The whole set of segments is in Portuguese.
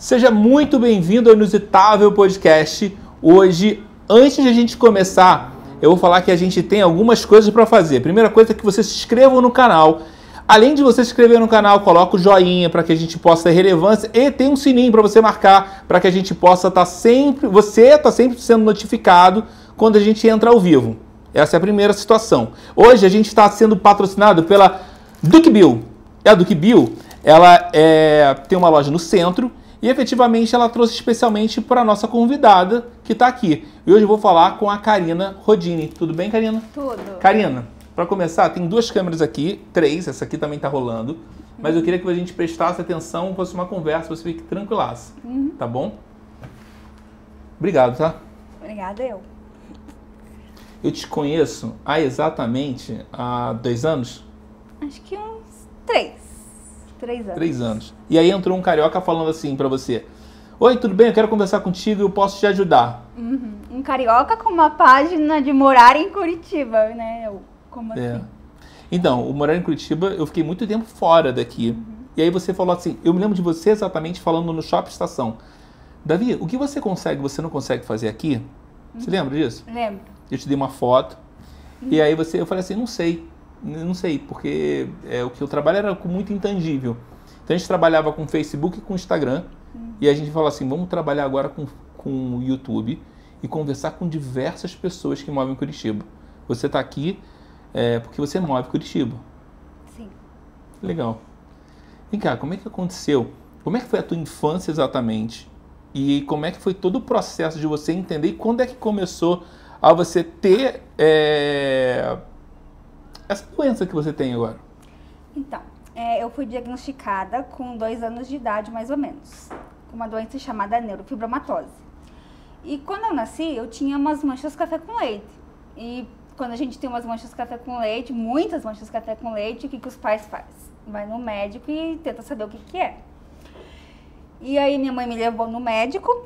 Seja muito bem-vindo ao Inusitável Podcast. Hoje, antes de a gente começar, eu vou falar que a gente tem algumas coisas para fazer. Primeira coisa é que você se inscreva no canal. Além de você se inscrever no canal, coloca o joinha para que a gente possa ter relevância e tem um sininho para você marcar para que a gente possa estar sempre... Você está sempre sendo notificado quando a gente entra ao vivo. Essa é a primeira situação. Hoje a gente está sendo patrocinado pela Duck Bill. A Duck Bill, ela tem uma loja no centro. E efetivamente ela trouxe especialmente para a nossa convidada que está aqui. E hoje eu vou falar com a Karina Rodini. Tudo bem, Karina? Tudo. Karina, para começar, tem duas câmeras aqui, três, essa aqui também está rolando. Mas eu queria que a gente prestasse atenção, fosse uma conversa, você fique tranquilaça. Tá bom? Obrigado, tá? Obrigada, eu. Eu te conheço há 2 anos? Acho que uns 3. 3 anos. 3 anos. E aí entrou um carioca falando assim pra você: oi, tudo bem? Eu quero conversar contigo e eu posso te ajudar. Um carioca com uma página de morar em Curitiba, né? Como assim? Então, o morar em Curitiba, eu fiquei muito tempo fora daqui. E aí você falou assim, eu me lembro de você exatamente falando no Shopping Estação. Davi, o que você não consegue fazer aqui? Você lembra disso? Lembro. Eu te dei uma foto. E aí eu falei assim, não sei, porque o que eu trabalho era com muito intangível. Então a gente trabalhava com Facebook e com Instagram, e a gente falou assim, vamos trabalhar agora com o YouTube e conversar com diversas pessoas que movem Curitiba. Você está aqui porque você move Curitiba. Sim. Legal. Vem cá, como é que aconteceu? Como é que foi a tua infância exatamente? E como é que foi todo o processo de você entender e quando é que começou a você ter... essa doença que você tem agora? Então, eu fui diagnosticada com 2 anos de idade, mais ou menos, com uma doença chamada neurofibromatose. E quando eu nasci, eu tinha umas manchas de café com leite. E quando a gente tem umas manchas de café com leite, muitas manchas de café com leite, o que os pais fazem? Vai no médico e tenta saber o que é. E aí minha mãe me levou no médico,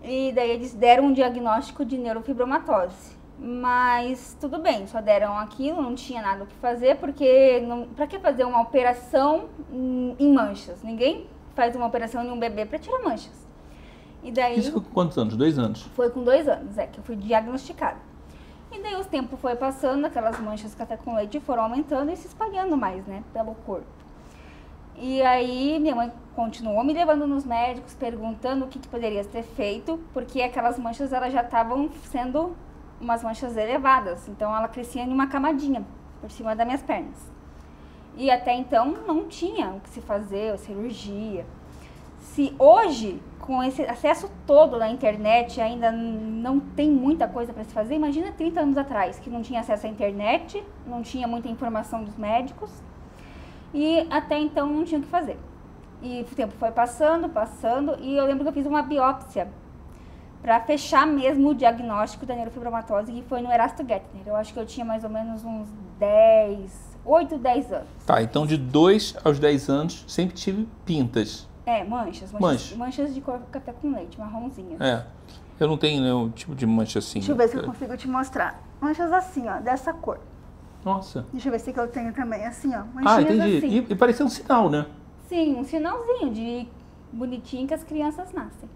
e daí eles deram um diagnóstico de neurofibromatose. Mas tudo bem, só deram aquilo, não tinha nada o que fazer, porque pra que fazer uma operação em manchas? Ninguém faz uma operação em um bebê para tirar manchas. E daí, isso foi com quantos anos? 2 anos? Foi com 2 anos, que eu fui diagnosticada. E daí o tempo foi passando, aquelas manchas de café com leite foram aumentando e se espalhando mais, né, pelo corpo. E aí minha mãe continuou me levando nos médicos, perguntando o que poderia ser feito, porque aquelas manchas elas já estavam sendo umas manchas elevadas, então ela crescia em uma camadinha por cima das minhas pernas. E até então não tinha o que se fazer, a cirurgia. Se hoje, com esse acesso todo na internet, ainda não tem muita coisa para se fazer, imagina 30 anos atrás, que não tinha acesso à internet, não tinha muita informação dos médicos, e até então não tinha o que fazer. E o tempo foi passando, e eu lembro que eu fiz uma biópsia para fechar mesmo o diagnóstico da neurofibromatose, que foi no Erasto Gettner. Eu acho que eu tinha mais ou menos uns 8, 10 anos. Tá, então de 2 aos 10 anos sempre tive pintas. Manchas de cor café com leite, marronzinhas. Eu não tenho nenhum tipo de mancha assim. Deixa eu ver se eu consigo te mostrar. Manchas assim, ó, dessa cor. Nossa. Deixa eu ver se eu tenho também, assim, ó. Manchinhas entendi. assim. E parecia um sinal, né? Sim, um sinalzinho de bonitinho que as crianças nascem.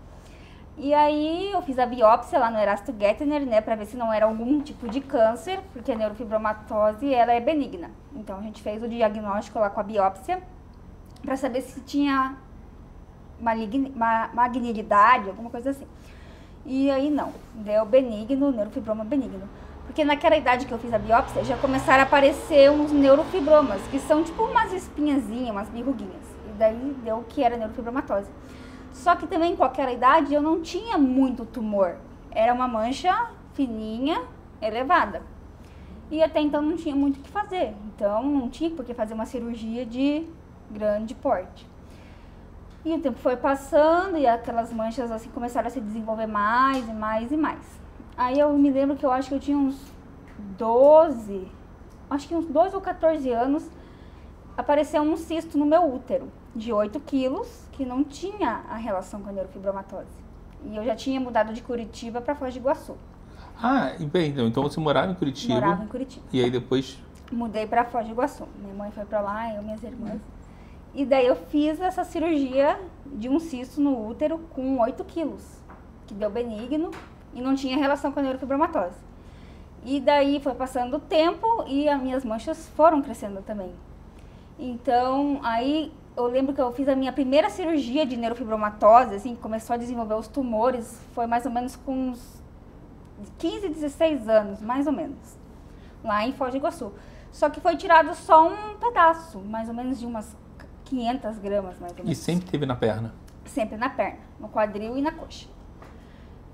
E aí eu fiz a biópsia lá no Erasto Gettner, né, pra ver se não era algum tipo de câncer, porque a neurofibromatose, ela é benigna. Então a gente fez o diagnóstico lá com a biópsia, pra saber se tinha malignidade, alguma coisa assim. E aí não, deu benigno, neurofibroma benigno. Porque naquela idade que eu fiz a biópsia, já começaram a aparecer uns neurofibromas, que são tipo umas espinhazinhas, umas verruguinhas. E daí deu que era neurofibromatose. Só que também com aquela idade eu não tinha muito tumor. Era uma mancha fininha, elevada. E até então não tinha muito o que fazer. Então não tinha por que fazer uma cirurgia de grande porte. E o tempo foi passando e aquelas manchas assim começaram a se desenvolver mais e mais e mais. Aí eu me lembro que eu acho que eu tinha uns 12 ou 14 anos, apareceu um cisto no meu útero de 8 quilos, que não tinha a relação com a neurofibromatose. E eu já tinha mudado de Curitiba para Foz do Iguaçu. Então você morava em Curitiba? Morava em Curitiba. E aí depois? Mudei para Foz do Iguaçu. Minha mãe foi para lá, eu e minhas irmãs. E daí eu fiz essa cirurgia de um cisto no útero com 8 quilos, que deu benigno e não tinha relação com a neurofibromatose. E daí foi passando o tempo e as minhas manchas foram crescendo também. Então, aí eu lembro que eu fiz a minha primeira cirurgia de neurofibromatose, assim, começou a desenvolver os tumores, foi mais ou menos com uns 15, 16 anos, mais ou menos, lá em Foz do Iguaçu. Só que foi tirado só um pedaço, mais ou menos de umas 500 gramas, mais ou menos. E sempre teve na perna? Sempre na perna, no quadril e na coxa.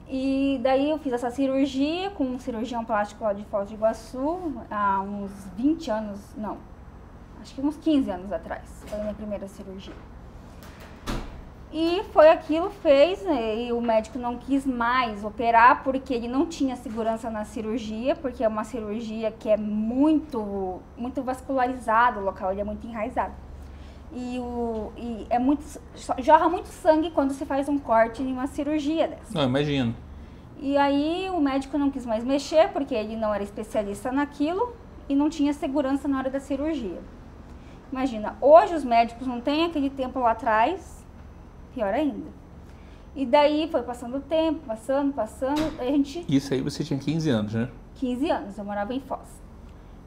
E daí eu fiz essa cirurgia com um cirurgião plástico lá de Foz do Iguaçu, há uns 20 anos, não, acho que uns 15 anos atrás, foi a minha primeira cirurgia. E foi aquilo, fez, e o médico não quis mais operar porque ele não tinha segurança na cirurgia, porque é uma cirurgia que é muito vascularizado, o local ele é muito enraizado. E jorra muito sangue quando se faz um corte em uma cirurgia dessa. Não, imagino. E aí o médico não quis mais mexer porque ele não era especialista naquilo e não tinha segurança na hora da cirurgia. Imagina, hoje os médicos não têm aquele tempo lá atrás, pior ainda. E daí foi passando o tempo, passando, a gente... Isso aí você tinha 15 anos, né? 15 anos, eu morava em Foz.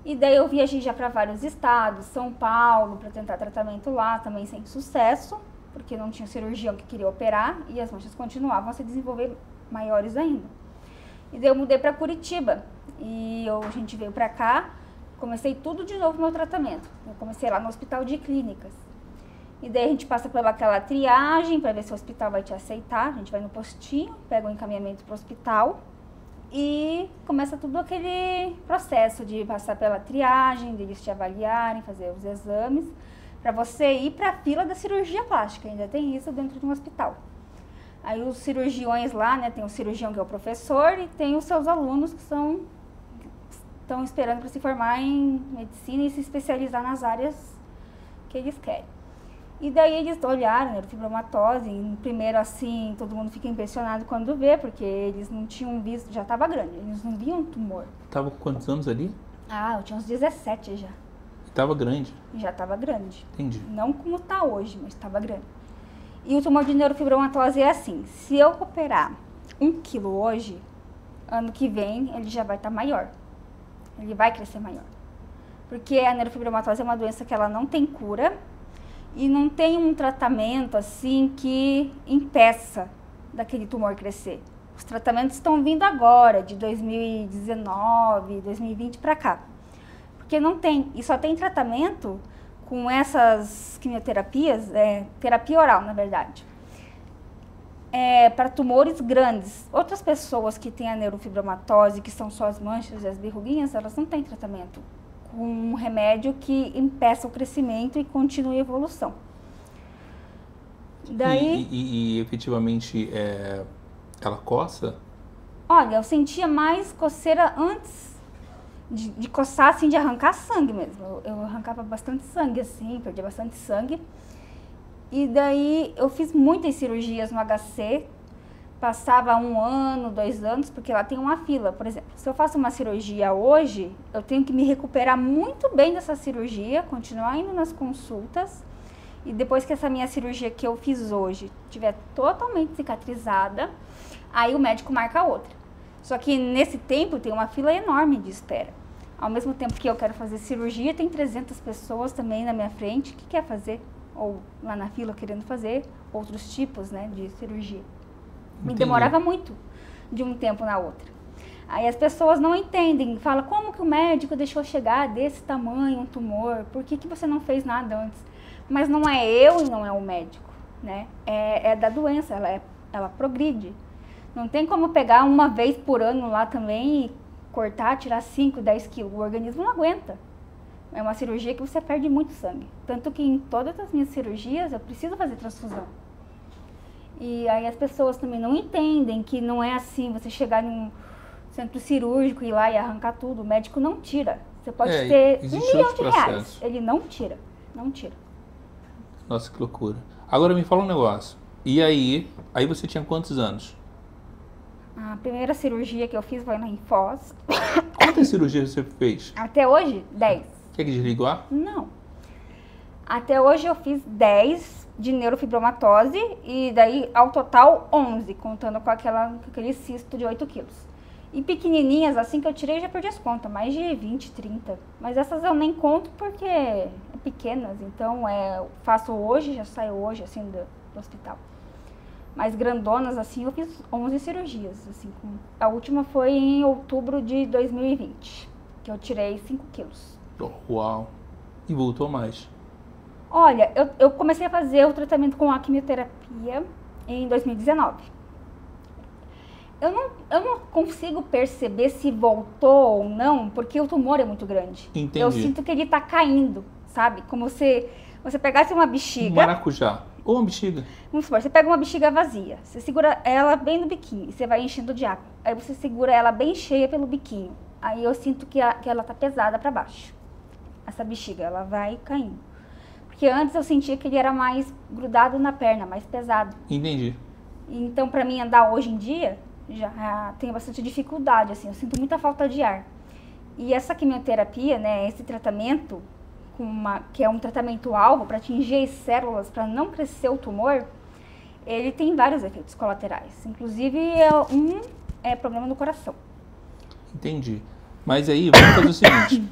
E daí eu viajei já para vários estados, São Paulo, para tentar tratamento lá, também sem sucesso, porque não tinha cirurgião que queria operar e as manchas continuavam a se desenvolver maiores ainda. E daí eu mudei para Curitiba e a gente veio para cá, comecei tudo de novo meu tratamento. Eu comecei lá no Hospital de Clínicas. E daí a gente passa pelaquela triagem para ver se o hospital vai te aceitar. A gente vai no postinho, pega o encaminhamento para o hospital e começa tudo aquele processo de passar pela triagem, de eles te avaliarem, fazer os exames, para você ir para a fila da cirurgia plástica. Ainda tem isso dentro de um hospital. Aí os cirurgiões lá, né, tem o cirurgião que é o professor e tem os seus alunos que estão esperando para se formar em medicina e se especializar nas áreas que eles querem. E daí eles olharam, neurofibromatose, e primeiro assim, todo mundo fica impressionado quando vê, porque eles não tinham visto, já estava grande, eles não viam tumor. Tava com quantos anos ali? Ah, eu tinha uns 17 já. Tava grande? Já estava grande. Entendi. Não como está hoje, mas estava grande. E o tumor de neurofibromatose é assim, se eu operar 1 quilo hoje, ano que vem ele já vai estar maior. Ele vai crescer maior. Porque a neurofibromatose é uma doença que ela não tem cura, e não tem um tratamento assim que impeça daquele tumor crescer. Os tratamentos estão vindo agora, de 2019, 2020 para cá. Porque não tem, e só tem tratamento com essas quimioterapias, terapia oral na verdade, para tumores grandes. Outras pessoas que têm a neurofibromatose, que são só as manchas e as verruguinhas, elas não têm tratamento com um remédio que impeça o crescimento e continue a evolução. Daí, e efetivamente ela coça? Olha, eu sentia mais coceira antes de coçar, assim, de arrancar sangue mesmo. Eu arrancava bastante sangue, assim, perdia bastante sangue. E daí eu fiz muitas cirurgias no HC, passava 1 ano, 2 anos, porque lá tem uma fila. Por exemplo, se eu faço uma cirurgia hoje, eu tenho que me recuperar muito bem dessa cirurgia, continuar indo nas consultas, e depois que essa minha cirurgia que eu fiz hoje estiver totalmente cicatrizada, aí o médico marca outra. Só que nesse tempo tem uma fila enorme de espera. Ao mesmo tempo que eu quero fazer cirurgia, tem 300 pessoas também na minha frente que quer fazer, ou lá na fila querendo fazer outros tipos, né, de cirurgia. Me demorava muito de um tempo na outra. Aí as pessoas não entendem, falam, como que o médico deixou chegar desse tamanho um tumor? Por que você não fez nada antes? Mas não é eu e não é o médico, né? É da doença, ela progride. Não tem como pegar uma vez por ano lá também e cortar, tirar 5, 10 quilos. O organismo não aguenta. É uma cirurgia que você perde muito sangue. Tanto que em todas as minhas cirurgias eu preciso fazer transfusão. E aí as pessoas também não entendem que não é assim, você chegar num centro cirúrgico e ir lá e arrancar tudo. O médico não tira. Você pode ter R$1 milhão, ele não tira, não tira. Nossa, que loucura. Agora me fala um negócio. E aí você tinha quantos anos? A primeira cirurgia que eu fiz foi lá em Foz. Quantas cirurgias você fez? Até hoje, 10. Quer que desligue o ar? Não. Até hoje eu fiz 10 de neurofibromatose e daí ao total 11, contando com aquele cisto de 8 quilos. E pequenininhas, assim que eu tirei, já perdi as contas, mais de 20, 30. Mas essas eu nem conto porque é pequenas, então faço hoje, já saio hoje, assim, do hospital. Mas grandonas, assim, eu fiz 11 cirurgias, assim. A última foi em outubro de 2020, que eu tirei 5 quilos. Uau! E voltou mais? Olha, eu comecei a fazer o tratamento com a quimioterapia em 2019. Eu não consigo perceber se voltou ou não, porque o tumor é muito grande. Entendi. Eu sinto que ele tá caindo, sabe? Como se você pegasse uma bexiga... Maracujá. Ou uma bexiga. Vamos supor, você pega uma bexiga vazia, você segura ela bem no biquinho e você vai enchendo de água. Aí você segura ela bem cheia pelo biquinho. Aí eu sinto que ela tá pesada para baixo. Essa bexiga, ela vai caindo. Porque antes eu sentia que ele era mais grudado na perna, mais pesado. Entendi. Então, para mim andar hoje em dia, já tenho bastante dificuldade, assim, eu sinto muita falta de ar. E essa quimioterapia, né, esse tratamento, que é um tratamento-alvo para atingir as células, para não crescer o tumor, ele tem vários efeitos colaterais. Inclusive, é problema no coração. Entendi. Mas aí, vamos fazer o seguinte.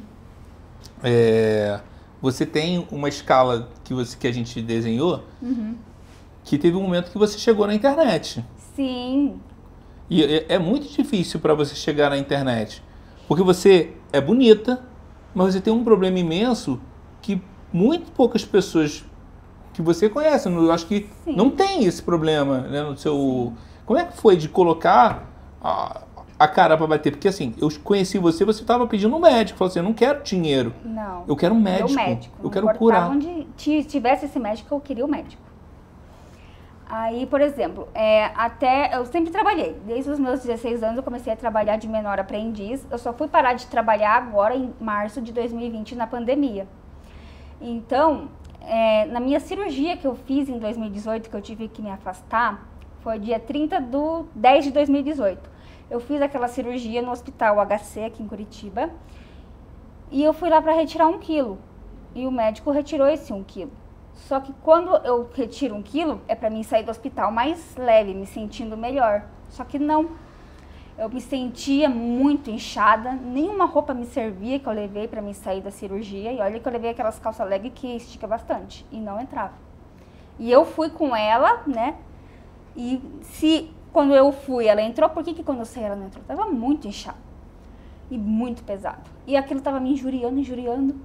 Você tem uma escala que a gente desenhou, que teve um momento que você chegou na internet. Sim. E é muito difícil para você chegar na internet. Porque você é bonita, mas você tem um problema imenso que muito poucas pessoas que você conhece, eu acho que Sim. não tem esse problema, né, no seu... Sim. Como é que foi de colocar a cara para bater? Porque assim, eu conheci você estava pedindo um médico, falou assim, eu não quero dinheiro. Não. Eu quero um médico. Eu quero curar. Onde tivesse esse médico, eu queria o médico. Aí, por exemplo, eu sempre trabalhei. Desde os meus 16 anos eu comecei a trabalhar de menor aprendiz. Eu só fui parar de trabalhar agora em março de 2020, na pandemia. Então, na minha cirurgia que eu fiz em 2018, que eu tive que me afastar, foi dia 30/10 de 2018. Eu fiz aquela cirurgia no hospital HC, aqui em Curitiba, e eu fui lá para retirar 1 quilo. E o médico retirou esse 1 quilo. Só que quando eu retiro 1 quilo, é para mim sair do hospital mais leve, me sentindo melhor. Só que não. Eu me sentia muito inchada, nenhuma roupa me servia que eu levei para mim sair da cirurgia. E olha que eu levei aquelas calças leg que estica bastante e não entrava. E eu fui com ela, né? E se quando eu fui ela entrou, por que quando eu saí ela não entrou? Tava muito inchada e muito pesado. E aquilo tava me injuriando.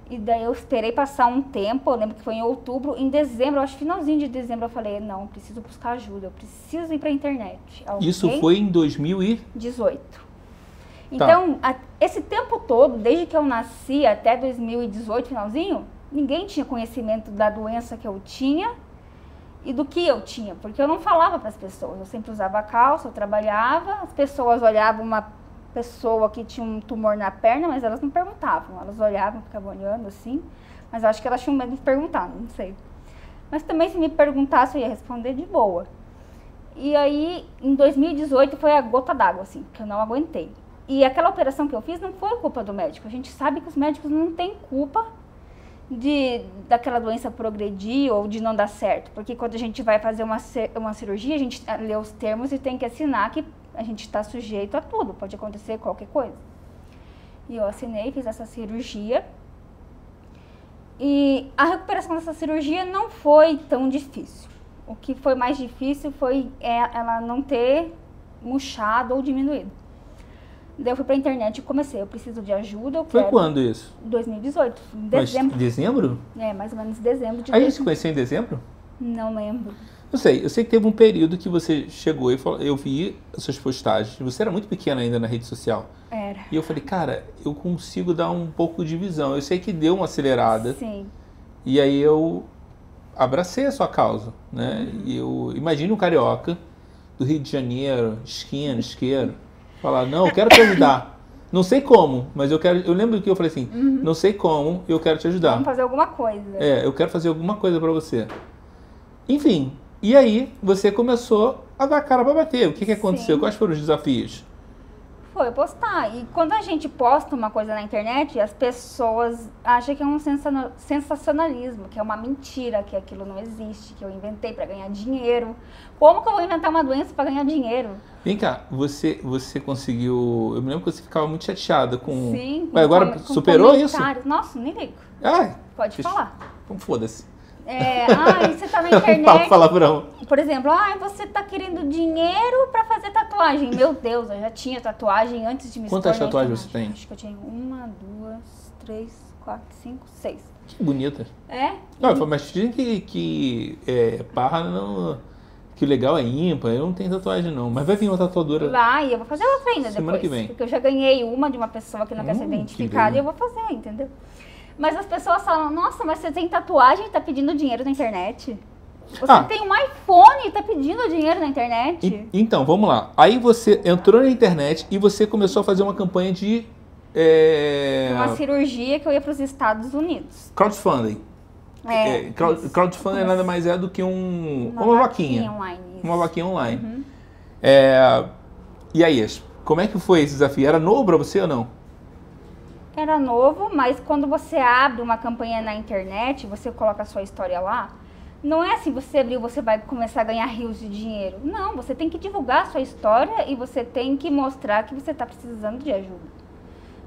E daí eu esperei passar um tempo, eu lembro que foi em outubro, em dezembro, acho que finalzinho de dezembro, eu falei, não, preciso buscar ajuda, eu preciso ir pra internet. Isso foi em 2018. Então, esse tempo todo, desde que eu nasci até 2018, finalzinho, ninguém tinha conhecimento da doença que eu tinha e do que eu tinha, porque eu não falava para as pessoas, eu sempre usava calça, eu trabalhava, as pessoas olhavam uma pessoa que tinha um tumor na perna, mas elas não perguntavam, elas olhavam, ficavam olhando assim, mas eu acho que elas tinham medo de perguntar, não sei. Mas também se me perguntasse eu ia responder de boa. E aí, em 2018 foi a gota d'água, assim, que eu não aguentei. E aquela operação que eu fiz não foi culpa do médico, a gente sabe que os médicos não têm culpa daquela doença progredir ou de não dar certo, porque quando a gente vai fazer uma cirurgia, a gente lê os termos e tem que assinar que a gente está sujeito a tudo, pode acontecer qualquer coisa. E eu assinei, fiz essa cirurgia. E a recuperação dessa cirurgia não foi tão difícil. O que foi mais difícil foi ela não ter murchado ou diminuído. Daí eu fui pra internet e comecei, eu preciso de ajuda. Foi quando isso? 2018, em dezembro. Mas dezembro? Mais ou menos dezembro de A gente se conheceu em dezembro? Não lembro. Eu sei que teve um período que você chegou e falou, eu vi as suas postagens, você era muito pequena ainda na rede social. Era. E eu falei, cara, eu consigo dar um pouco de visão. Eu sei que deu uma acelerada. Sim. E aí eu abracei a sua causa, né? E eu imagino um carioca do Rio de Janeiro, esquina, isqueiro, falar, não, eu quero te ajudar. Não sei como, mas eu quero. Eu lembro que eu falei assim, não sei como, eu quero te ajudar. Vamos fazer alguma coisa. Eu quero fazer alguma coisa pra você. Enfim, e aí você começou a dar cara pra bater. O que aconteceu? Sim. Quais foram os desafios? Foi postar. E quando a gente posta uma coisa na internet, as pessoas acham que é um sensacionalismo, que é uma mentira, que aquilo não existe, que eu inventei para ganhar dinheiro. Como que eu vou inventar uma doença para ganhar dinheiro? Vem cá, você conseguiu... Eu me lembro que você ficava muito chateada com... Sim. Mas agora com superou isso? Nossa, nem ligo. Ah, Pode falar. Então foda-se. Você tá na internet. Fala palavrão. Por exemplo, você tá querendo dinheiro pra fazer tatuagem. Meu Deus, eu já tinha tatuagem antes de me Quantas tornar tatuagens personagem. você tem? Acho que eu tinha 1, 2, 3, 4, 5, 6. Que bonita. É? Não, mas dizem que parra não... Que o legal é ímpar, eu não tenho tatuagem não. Mas vai vir uma tatuadora. Vai, eu vou fazer outra ainda semana depois. que vem. Porque eu já ganhei uma de uma pessoa que não quer ser identificada e eu vou fazer, entendeu? Mas as pessoas falam, nossa, mas você tem tatuagem e tá pedindo dinheiro na internet? Você tem um iPhone e tá pedindo dinheiro na internet? Então, vamos lá. Aí você entrou na internet e você começou a fazer uma campanha de... Uma cirurgia que eu ia para os Estados Unidos. Crowdfunding. Crowdfunding nada mais é do que uma vaquinha online. Isso. Uma vaquinha online. E aí, como é que foi esse desafio? Era novo pra você ou não? Era novo, mas quando você abre uma campanha na internet, você coloca a sua história lá, não é assim, você abriu, você vai começar a ganhar rios de dinheiro. Não, você tem que divulgar a sua história e você tem que mostrar que você está precisando de ajuda.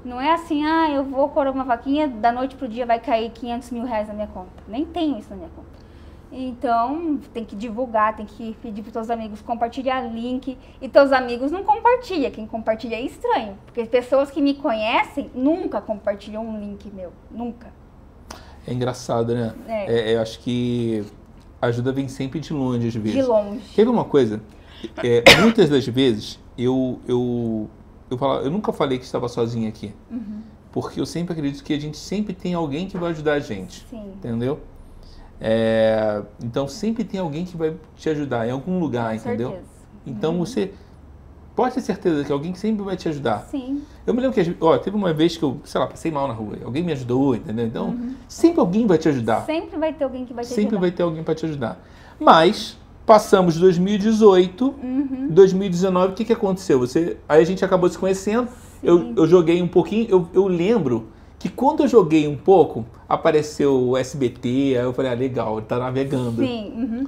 Não é assim, eu vou colocar uma vaquinha, da noite pro dia vai cair 500 mil reais na minha conta. Nem tenho isso na minha conta. Então, tem que divulgar, tem que pedir para os teus amigos compartilhar link. E teus amigos não compartilham. Quem compartilha é estranho. Porque pessoas que me conhecem nunca compartilham um link meu. Nunca. É engraçado, né? Eu acho que a ajuda vem sempre de longe, às vezes. De longe. Quer ver uma coisa? Muitas das vezes, eu nunca falei que estava sozinho aqui. Porque eu sempre acredito que a gente sempre tem alguém que vai ajudar a gente. Sim. Entendeu? Então sempre tem alguém que vai te ajudar em algum lugar, Com entendeu? certeza. Então você pode ter certeza que alguém sempre vai te ajudar. Sim. Eu me lembro que teve uma vez que eu, passei mal na rua, alguém me ajudou, entendeu? Então sempre alguém vai te ajudar. Sempre vai ter alguém que vai te Sempre ajudar. vai ter alguém para te ajudar. Mas passamos 2018, 2019, o que aconteceu? Aí a gente acabou se conhecendo, eu joguei um pouquinho, eu lembro que quando eu joguei um pouco, apareceu o SBT, aí eu falei, legal, ele tá navegando. Sim,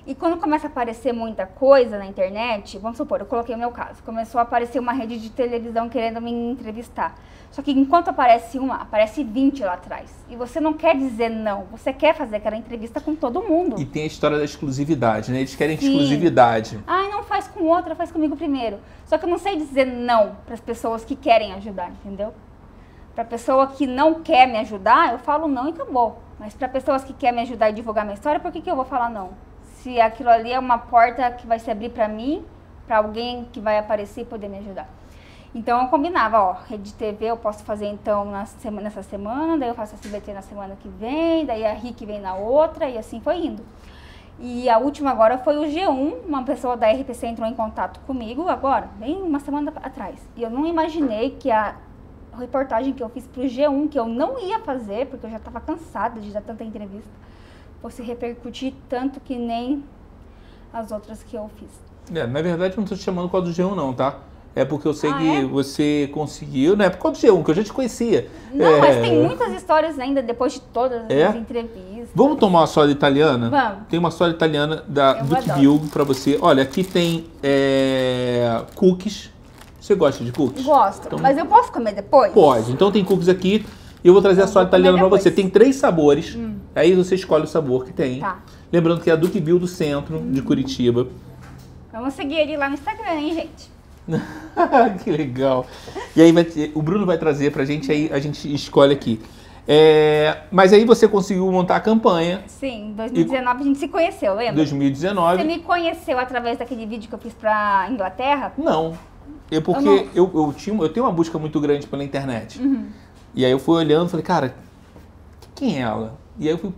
E quando começa a aparecer muita coisa na internet, vamos supor, eu coloquei o meu caso, começou a aparecer uma rede de televisão querendo me entrevistar. Só que enquanto aparece uma, aparece 20 lá atrás. E você não quer dizer não, você quer fazer aquela entrevista com todo mundo. E tem a história da exclusividade, né? Eles querem exclusividade. Não faz com outra, faz comigo primeiro. Só que eu não sei dizer não para as pessoas que querem ajudar, entendeu? Para pessoa que não quer me ajudar, eu falo não e acabou. Mas para pessoas que querem me ajudar e divulgar minha história, por que eu vou falar não? Se aquilo ali é uma porta que vai se abrir para mim, para alguém que vai aparecer e poder me ajudar. Então eu combinava, rede TV eu posso fazer então nessa semana, daí eu faço a SBT na semana que vem, daí a RIC vem na outra e assim foi indo. E a última agora foi o G1, uma pessoa da RPC entrou em contato comigo agora, bem uma semana atrás. E eu não imaginei que a reportagem que eu fiz pro G1, que eu não ia fazer, porque eu já estava cansada de dar tanta entrevista, fosse repercutir tanto que nem as outras que eu fiz. Na verdade eu não estou te chamando por causa do G1 não, tá? É porque eu sei que você conseguiu, não é por causa do G1, que eu já te conhecia. Não, mas tem muitas histórias ainda depois de todas as entrevistas. Vamos tomar uma soda italiana? Vamos. Tem uma soda italiana da Duke Bill para você. Olha, aqui tem cookies. Você gosta de cookies? Gosto, então, mas eu posso comer depois? Pode. Então tem cookies aqui e eu vou trazer a soda italiana para você. Tem 3 sabores, aí você escolhe o sabor que tem. Tá. Lembrando que é a Duke Bill do centro de Curitiba. Vamos seguir ele lá no Instagram, hein, gente? Que legal. E aí o Bruno vai trazer pra gente, aí a gente escolhe aqui. Mas aí você conseguiu montar a campanha. Sim, em 2019 a gente se conheceu, lembra? 2019. Você me conheceu através daquele vídeo que eu fiz pra Inglaterra? Não. Porque eu tenho uma busca muito grande pela internet. E aí eu fui olhando e falei, cara, quem é ela? E aí eu fui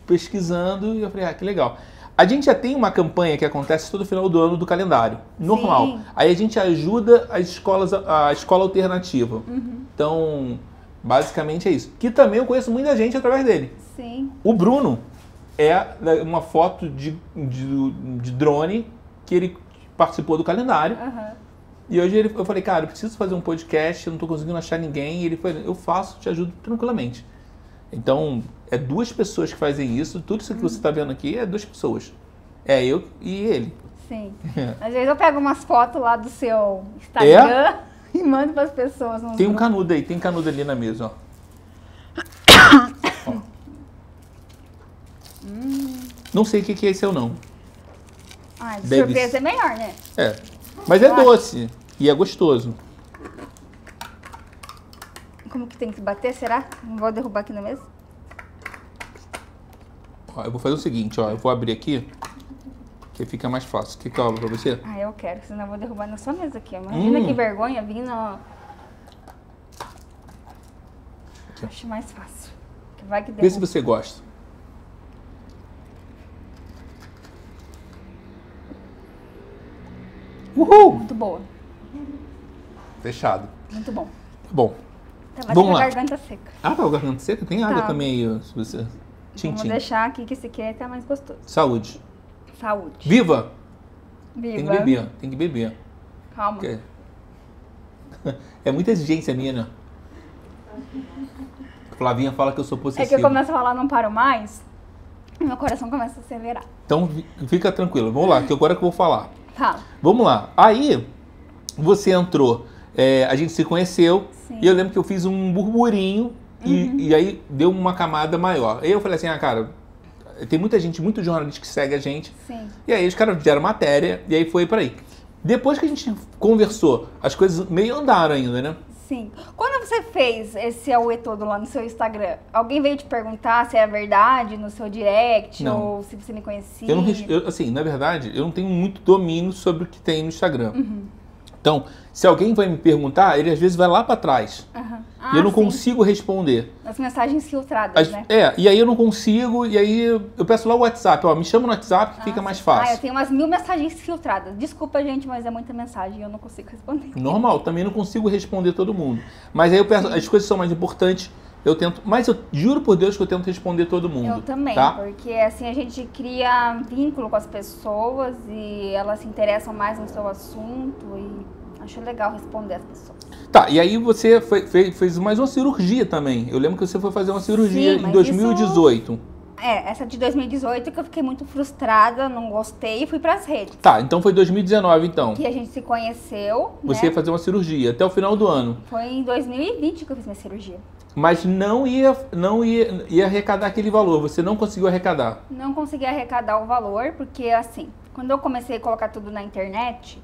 pesquisando e eu falei, que legal. A gente já tem uma campanha que acontece todo final do ano do calendário, normal. Sim. Aí a gente ajuda as escolas, a escola alternativa. Então, basicamente é isso. Que também eu conheço muita gente através dele. Sim. O Bruno é uma foto de drone que ele participou do calendário. E hoje eu falei, cara, eu preciso fazer um podcast, eu não tô conseguindo achar ninguém. E ele falou, eu faço, te ajudo tranquilamente. Então, é 2 pessoas que fazem isso. Tudo isso que você tá vendo aqui é 2 pessoas. É eu e ele. Sim. Às vezes eu pego umas fotos lá do seu Instagram e mando para as pessoas. Tem um canudo aí, tem canudo ali na mesa, ó. Ó. Não sei o que é esse ou não. Ah, de surpresa é melhor, né? É. Mas é doce e é gostoso. Como que tem que bater, será? Não vou derrubar aqui na mesa? Ó, eu vou fazer o seguinte, ó. Eu vou abrir aqui, que fica mais fácil. O que eu abro pra você? Ah, eu quero, senão eu vou derrubar na sua mesa aqui. Imagina que vergonha vir no... Aqui. Acho mais fácil. Que vai que derruba. Vê se você gosta. Uhul! Muito boa. Fechado. Muito bom. Bom. Tava Vamos com a lá. garganta seca. Ah, tá o garganta seca? Tem água Tá. também aí, se você... Vamos deixar aqui que esse aqui é mais gostoso. Saúde. Saúde. Viva! Viva. Tem que beber, tem que beber. Calma. Porque... É muita exigência minha, né? Flavinha fala que eu sou É possessivo. que eu começo a falar não paro mais, e meu coração começa a acelerar. Então fica tranquilo. Vamos lá, que agora que eu vou falar. Fala. Vamos lá. Aí, você entrou, a gente se conheceu, Sim. e eu lembro que eu fiz um burburinho, e aí deu uma camada maior. Aí eu falei assim, cara, tem muita gente, muito jornalista que segue a gente. Sim. E aí os caras fizeram matéria, e aí foi por aí. Depois que a gente conversou, as coisas meio andaram ainda, né? Sim. Quando você fez esse auê todo lá no seu Instagram, alguém veio te perguntar se é verdade no seu direct Não. ou se você me conhecia? Eu não, assim, na verdade, eu não tenho muito domínio sobre o que tem no Instagram. Então, se alguém vai me perguntar, ele às vezes vai lá pra trás. E eu não sim. consigo responder. As mensagens filtradas, né? E aí eu não consigo, e aí eu peço lá o WhatsApp, ó, me chama no WhatsApp que fica mais Ah, fácil. eu tenho umas 1000 mensagens filtradas. Desculpa, gente, mas é muita mensagem e eu não consigo responder. Normal, também não consigo responder todo mundo. Mas aí eu peço, as coisas são mais importantes, eu tento, mas eu juro por Deus que eu tento responder todo mundo. Eu também, tá? porque assim a gente cria vínculo com as pessoas e elas se interessam mais no seu assunto e acho legal responder as pessoas. Tá, e aí você fez mais uma cirurgia também. Eu lembro que você foi fazer uma cirurgia Sim, em 2018. Essa de 2018 que eu fiquei muito frustrada, não gostei e fui pras redes. Tá, então foi 2019 então. Que a gente se conheceu, Você ia né? fazer uma cirurgia até o final do ano. Foi em 2020 que eu fiz minha cirurgia. Mas não ia arrecadar aquele valor, você não conseguiu arrecadar. Não consegui arrecadar o valor, porque assim, quando eu comecei a colocar tudo na internet,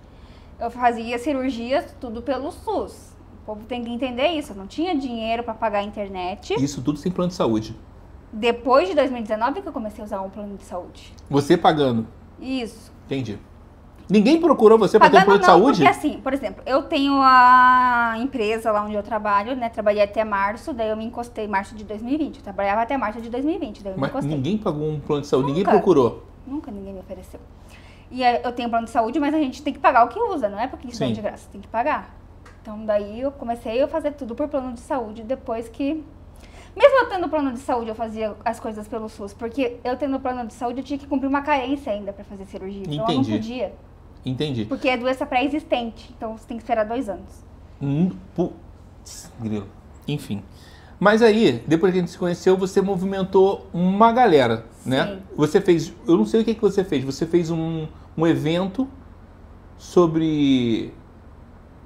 eu fazia cirurgias tudo pelo SUS. O povo tem que entender isso, eu não tinha dinheiro para pagar a internet. Isso tudo sem plano de saúde. Depois de 2019 que eu comecei a usar um plano de saúde. Você pagando. Isso. Entendi. Ninguém procurou você para ter um plano de não, saúde? porque assim, por exemplo, eu tenho a empresa lá onde eu trabalho, né? Trabalhei até março, daí eu me encostei em março de 2020. Eu trabalhava até março de 2020, daí eu me Mas encostei. ninguém pagou um plano de saúde, ninguém Nunca. procurou. Nunca ninguém me ofereceu. E aí, eu tenho plano de saúde, mas a gente tem que pagar o que usa, não é porque isso é Sim. de graça, tem que pagar. Então daí eu comecei a fazer tudo por plano de saúde depois que... Mesmo eu tendo plano de saúde, eu fazia as coisas pelo SUS, porque eu tendo plano de saúde, eu tinha que cumprir uma carência ainda pra fazer cirurgia. Então eu não Entendi. podia, Entendi. porque é doença pré-existente, então você tem que esperar 2 anos. Putz, grilo. Enfim. Mas aí, depois que a gente se conheceu, você movimentou uma galera, né? Sim. Você fez, eu não sei o que você fez, você fez um evento sobre...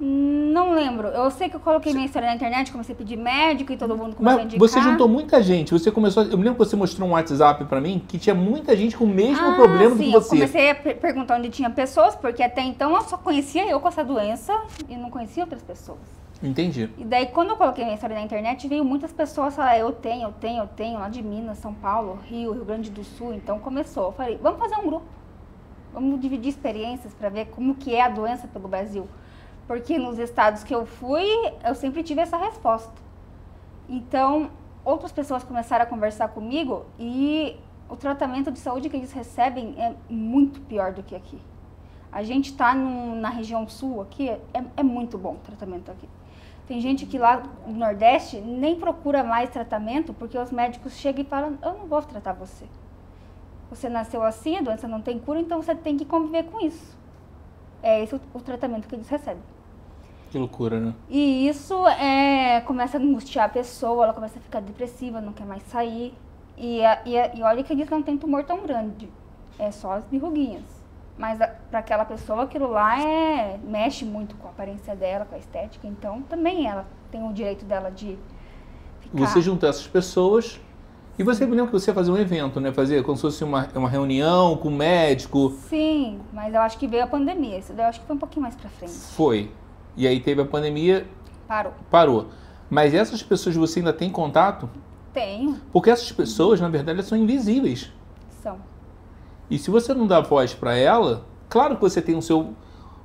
Não lembro. Eu sei que eu coloquei minha história na internet, comecei a pedir médico e todo mundo começou a Mas indicar. você juntou muita gente, você começou, eu me lembro que você mostrou um WhatsApp pra mim, que tinha muita gente com o mesmo problema sim, do que você. eu comecei a perguntar onde tinha pessoas, porque até então eu só conhecia eu com essa doença e não conhecia outras pessoas. Entendi. E daí, quando eu coloquei minha história na internet, veio muitas pessoas falar, eu tenho, lá de Minas, São Paulo, Rio Grande do Sul. Então começou, eu falei, vamos fazer um grupo. Vamos dividir experiências para ver como que é a doença pelo Brasil. Porque nos estados que eu fui, eu sempre tive essa resposta. Então, outras pessoas começaram a conversar comigo e o tratamento de saúde que eles recebem é muito pior do que aqui. A gente está na região sul aqui, é muito bom o tratamento aqui. Tem gente que lá no Nordeste nem procura mais tratamento porque os médicos chegam e falam, eu não vou tratar você. Você nasceu assim, a doença não tem cura, então você tem que conviver com isso. É esse o tratamento que eles recebem. Que loucura, né? E isso começa a angustiar a pessoa, ela começa a ficar depressiva, não quer mais sair. E olha que diz que não tem tumor tão grande, é só as verruguinhas. Mas para aquela pessoa aquilo lá mexe muito com a aparência dela, com a estética, então também ela tem o direito dela de ficar... Você juntou essas pessoas e você me lembra que você ia fazer um evento, né? Fazer como se fosse uma reunião com o médico. Sim, mas eu acho que veio a pandemia, isso daí eu acho que foi um pouquinho mais pra frente. Foi. E aí teve a pandemia, Parou. Mas essas pessoas você ainda tem contato? Tenho, Porque essas pessoas, na verdade, são invisíveis. são. E se você não dá voz para ela, claro que você tem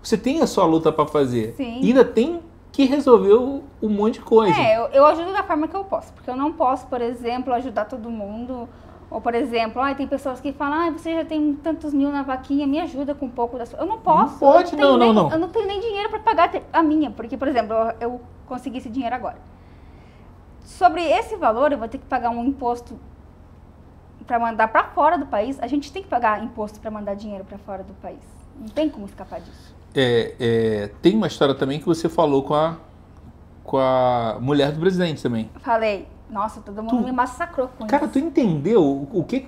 você tem a sua luta para fazer. Sim. E ainda tem que resolver um monte de coisa. Eu ajudo da forma que eu posso, porque eu não posso, por exemplo, ajudar todo mundo. Ou, por exemplo, tem pessoas que falam, você já tem tantos mil na vaquinha, me ajuda com um pouco da sua... Eu não posso. Não pode, não. Eu não tenho nem dinheiro para pagar a minha, porque, por exemplo, eu consegui esse dinheiro agora. Sobre esse valor, eu vou ter que pagar um imposto para mandar para fora do país. A gente tem que pagar imposto para mandar dinheiro para fora do país. Não tem como escapar disso. Tem uma história também que você falou com a mulher do presidente também. Falei, nossa, todo mundo me massacrou com Cara, isso. tu entendeu com quem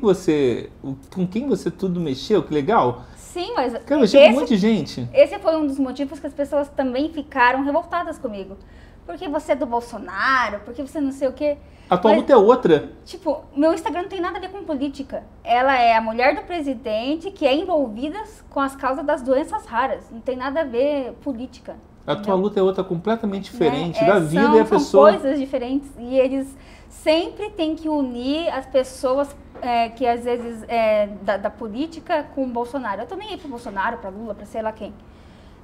você tudo mexeu? Que legal. Sim, mas Cara, mexeu com um monte de gente. esse foi um dos motivos que as pessoas também ficaram revoltadas comigo. Porque você é do Bolsonaro, porque você não sei o quê. A tua luta é outra. Tipo, meu Instagram não tem nada a ver com política. Ela é a mulher do presidente que é envolvida com as causas das doenças raras. Não tem nada a ver política. A tua luta é outra completamente diferente Né? da vida e a São pessoa... coisas diferentes. E eles sempre têm que unir as pessoas que às vezes da política com o Bolsonaro. Eu tô nem aí pro Bolsonaro, pra Lula, pra sei lá quem.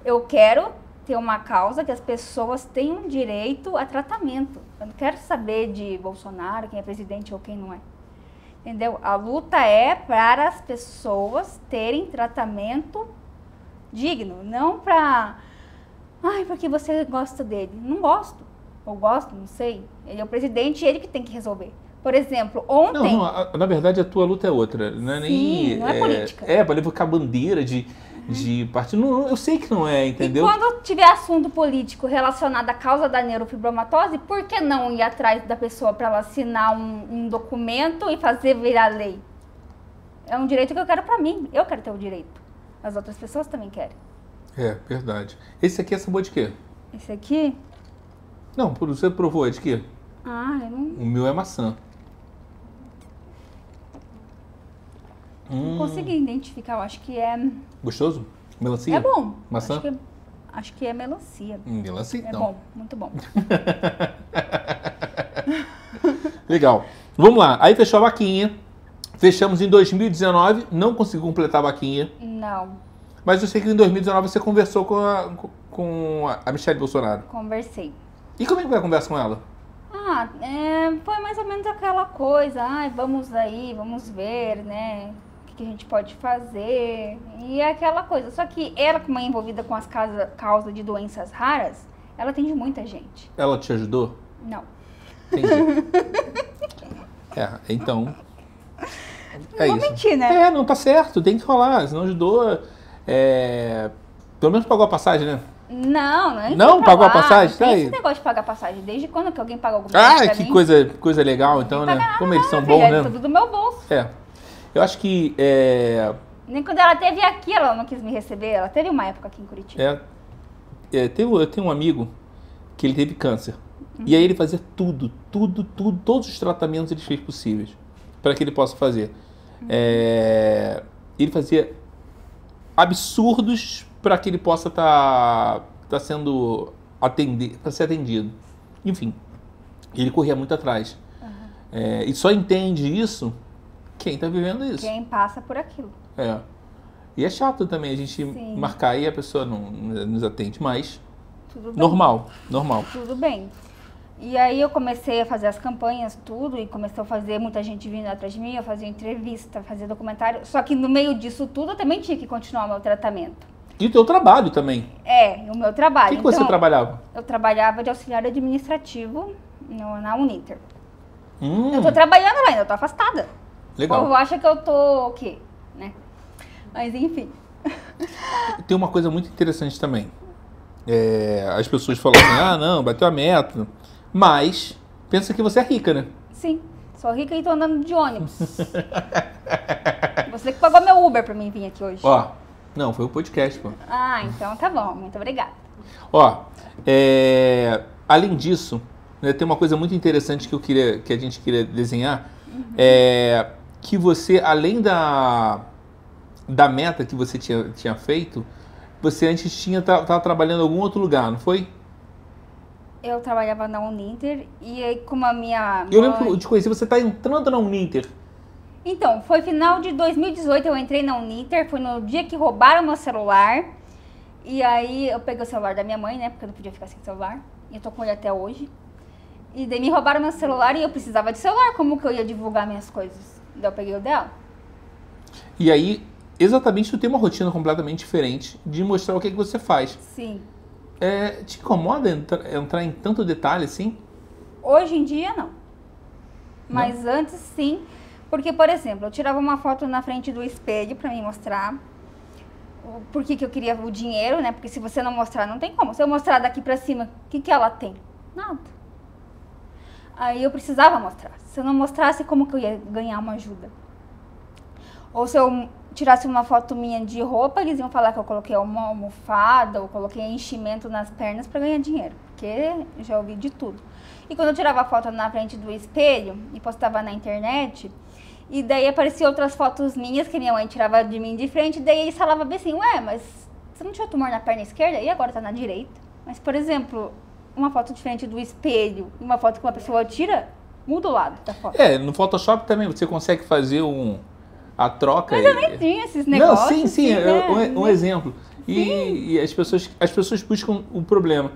Eu quero ter uma causa que as pessoas tenham direito a tratamento. Eu não quero saber de Bolsonaro, quem é presidente ou quem não é. Entendeu? A luta é para as pessoas terem tratamento digno, não para... porque você gosta dele. Não gosto. Ou gosto, não sei. Ele é o presidente e ele que tem que resolver. Por exemplo, ontem... Não, na verdade a tua luta é outra. Não é nem... não é política. Para levar bandeira de partido. Não, eu sei que não é, entendeu? E quando tiver assunto político relacionado à causa da neurofibromatose, por que não ir atrás da pessoa para ela assinar um documento e fazer virar lei? É um direito que eu quero para mim. Eu quero ter o direito. As outras pessoas também querem. É, verdade. Esse aqui é sabor de quê? Esse aqui? Não, você provou, é de quê? Eu não... O meu é maçã. Não consegui identificar, eu acho que é... Gostoso? Melancia? É bom. Maçã? Acho que é melancia. Melancia, É então. bom, muito bom. Legal. Vamos lá. Aí fechou a vaquinha. Fechamos em 2019. Não consegui completar a vaquinha. Não, Mas eu sei que em 2019 você conversou com a Michelle Bolsonaro. conversei. E como é que foi a conversa com ela? Foi mais ou menos aquela coisa, vamos aí, vamos ver, né, o que a gente pode fazer, e é aquela coisa. Só que ela, como é envolvida com as causas de doenças raras, ela atende muita gente. Ela te ajudou? Não. Entendi. Então... Não vou mentir, né? Não, tá certo, tem que falar. Se não ajudou, pelo menos pagou a passagem, né? Não é. Não pagou a passagem? Não Tá tem aí. esse negócio de pagar passagem. Desde quando que alguém paga alguma coisa pra Que mim? coisa legal, então, né? Como eles são bons, É né? tudo do meu bolso. Eu acho que Nem quando ela esteve aqui, ela não quis me receber. Ela teve uma época aqui em Curitiba. eu tenho um amigo que ele teve câncer. E aí ele fazia tudo, todos os tratamentos ele fez possíveis para que ele possa fazer. Ele fazia absurdos para que ele possa tá sendo ser atendido. Enfim, ele corria muito atrás. E só entende isso quem está vivendo isso. Quem passa por aquilo. E é chato também a gente marcar e a pessoa não nos atende, mas Tudo bem. normal. Tudo bem. E aí eu comecei a fazer as campanhas, tudo, e começou a fazer muita gente vindo atrás de mim, eu fazia entrevista, fazia documentário. Só que no meio disso tudo eu também tinha que continuar o meu tratamento. E o teu trabalho também. O meu trabalho. O que você trabalhava? Eu trabalhava de auxiliar administrativo na Uninter. Eu Eu tô trabalhando lá ainda, eu tô afastada. Legal. O povo acha que eu tô o quê, né? Mas enfim. Tem uma coisa muito interessante também. as pessoas falam assim, ah, não, bateu a meta. Mas pensa que você é rica, né? Sim, sou rica e tô andando de ônibus. Você que pagou meu Uber pra mim vir aqui hoje. Ó, não, foi o podcast, pô. Ah, então tá bom, muito obrigada. Ó, além disso, né, tem uma coisa muito interessante que a gente queria desenhar, que você, além da meta que você tinha feito, você antes tava trabalhando em algum outro lugar, não foi? Eu trabalhava na Uninter e aí como a minha Eu lembro de conhecer, você tá entrando na Uninter. Então, foi final de 2018 eu entrei na Uninter, foi no dia que roubaram meu celular. E aí eu peguei o celular da minha mãe, né, porque eu não podia ficar sem celular. E eu tô com ele até hoje. E daí me roubaram meu celular e eu precisava de celular, como que eu ia divulgar minhas coisas? Daí eu peguei o dela. E aí, exatamente, tu tem uma rotina completamente diferente de mostrar o que você faz. Sim. Te incomoda entrar em tanto detalhe assim? Hoje em dia, não. Mas antes, sim. Porque, por exemplo, eu tirava uma foto na frente do espelho pra me mostrar por que eu queria o dinheiro, né? Porque se você não mostrar, não tem como. Se eu mostrar daqui pra cima, o que ela tem? Nada. Aí eu precisava mostrar. Se eu não mostrasse, como que eu ia ganhar uma ajuda? Ou se eu tirasse uma foto minha de roupa, eles iam falar que eu coloquei uma almofada ou coloquei enchimento nas pernas para ganhar dinheiro, porque já ouvi de tudo. E quando eu tirava a foto na frente do espelho e postava na internet, e daí apareciam outras fotos minhas que minha mãe tirava de mim de frente, daí eles falavam bem assim, ué, mas você não tinha tumor na perna esquerda e agora tá na direita? Mas, por exemplo, uma foto diferente do espelho e uma foto que uma pessoa tira, muda o lado da foto. No Photoshop também você consegue fazer a troca. Mas eu nem tinha esses negócios. Não, sim, né? um exemplo. E as pessoas buscam o problema.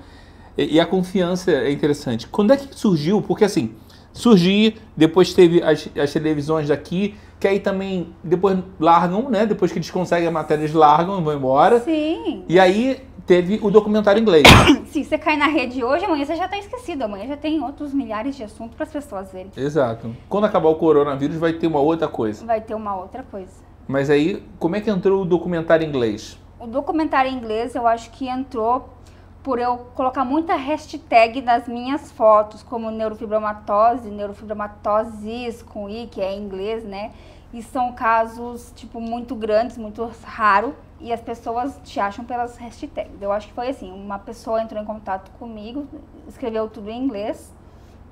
E a confiança é interessante. Quando é que surgiu? Porque assim, surgiu, depois teve as televisões daqui, que aí também depois largam, né? Depois que eles conseguem a matéria, eles largam e vão embora. Sim. E aí teve o documentário em inglês. Se você cai na rede hoje, amanhã você já está esquecido. Amanhã já tem outros milhares de assuntos para as pessoas verem. Exato. Quando acabar o coronavírus, vai ter uma outra coisa. Vai ter uma outra coisa. Mas aí, como é que entrou o documentário em inglês? O documentário em inglês, eu acho que entrou por eu colocar muita hashtag nas minhas fotos, como neurofibromatose, neurofibromatoses com I, que é em inglês, né? E são casos, tipo, muito grandes, muito raros, e as pessoas te acham pelas hashtags. Eu acho que foi assim, uma pessoa entrou em contato comigo, escreveu tudo em inglês,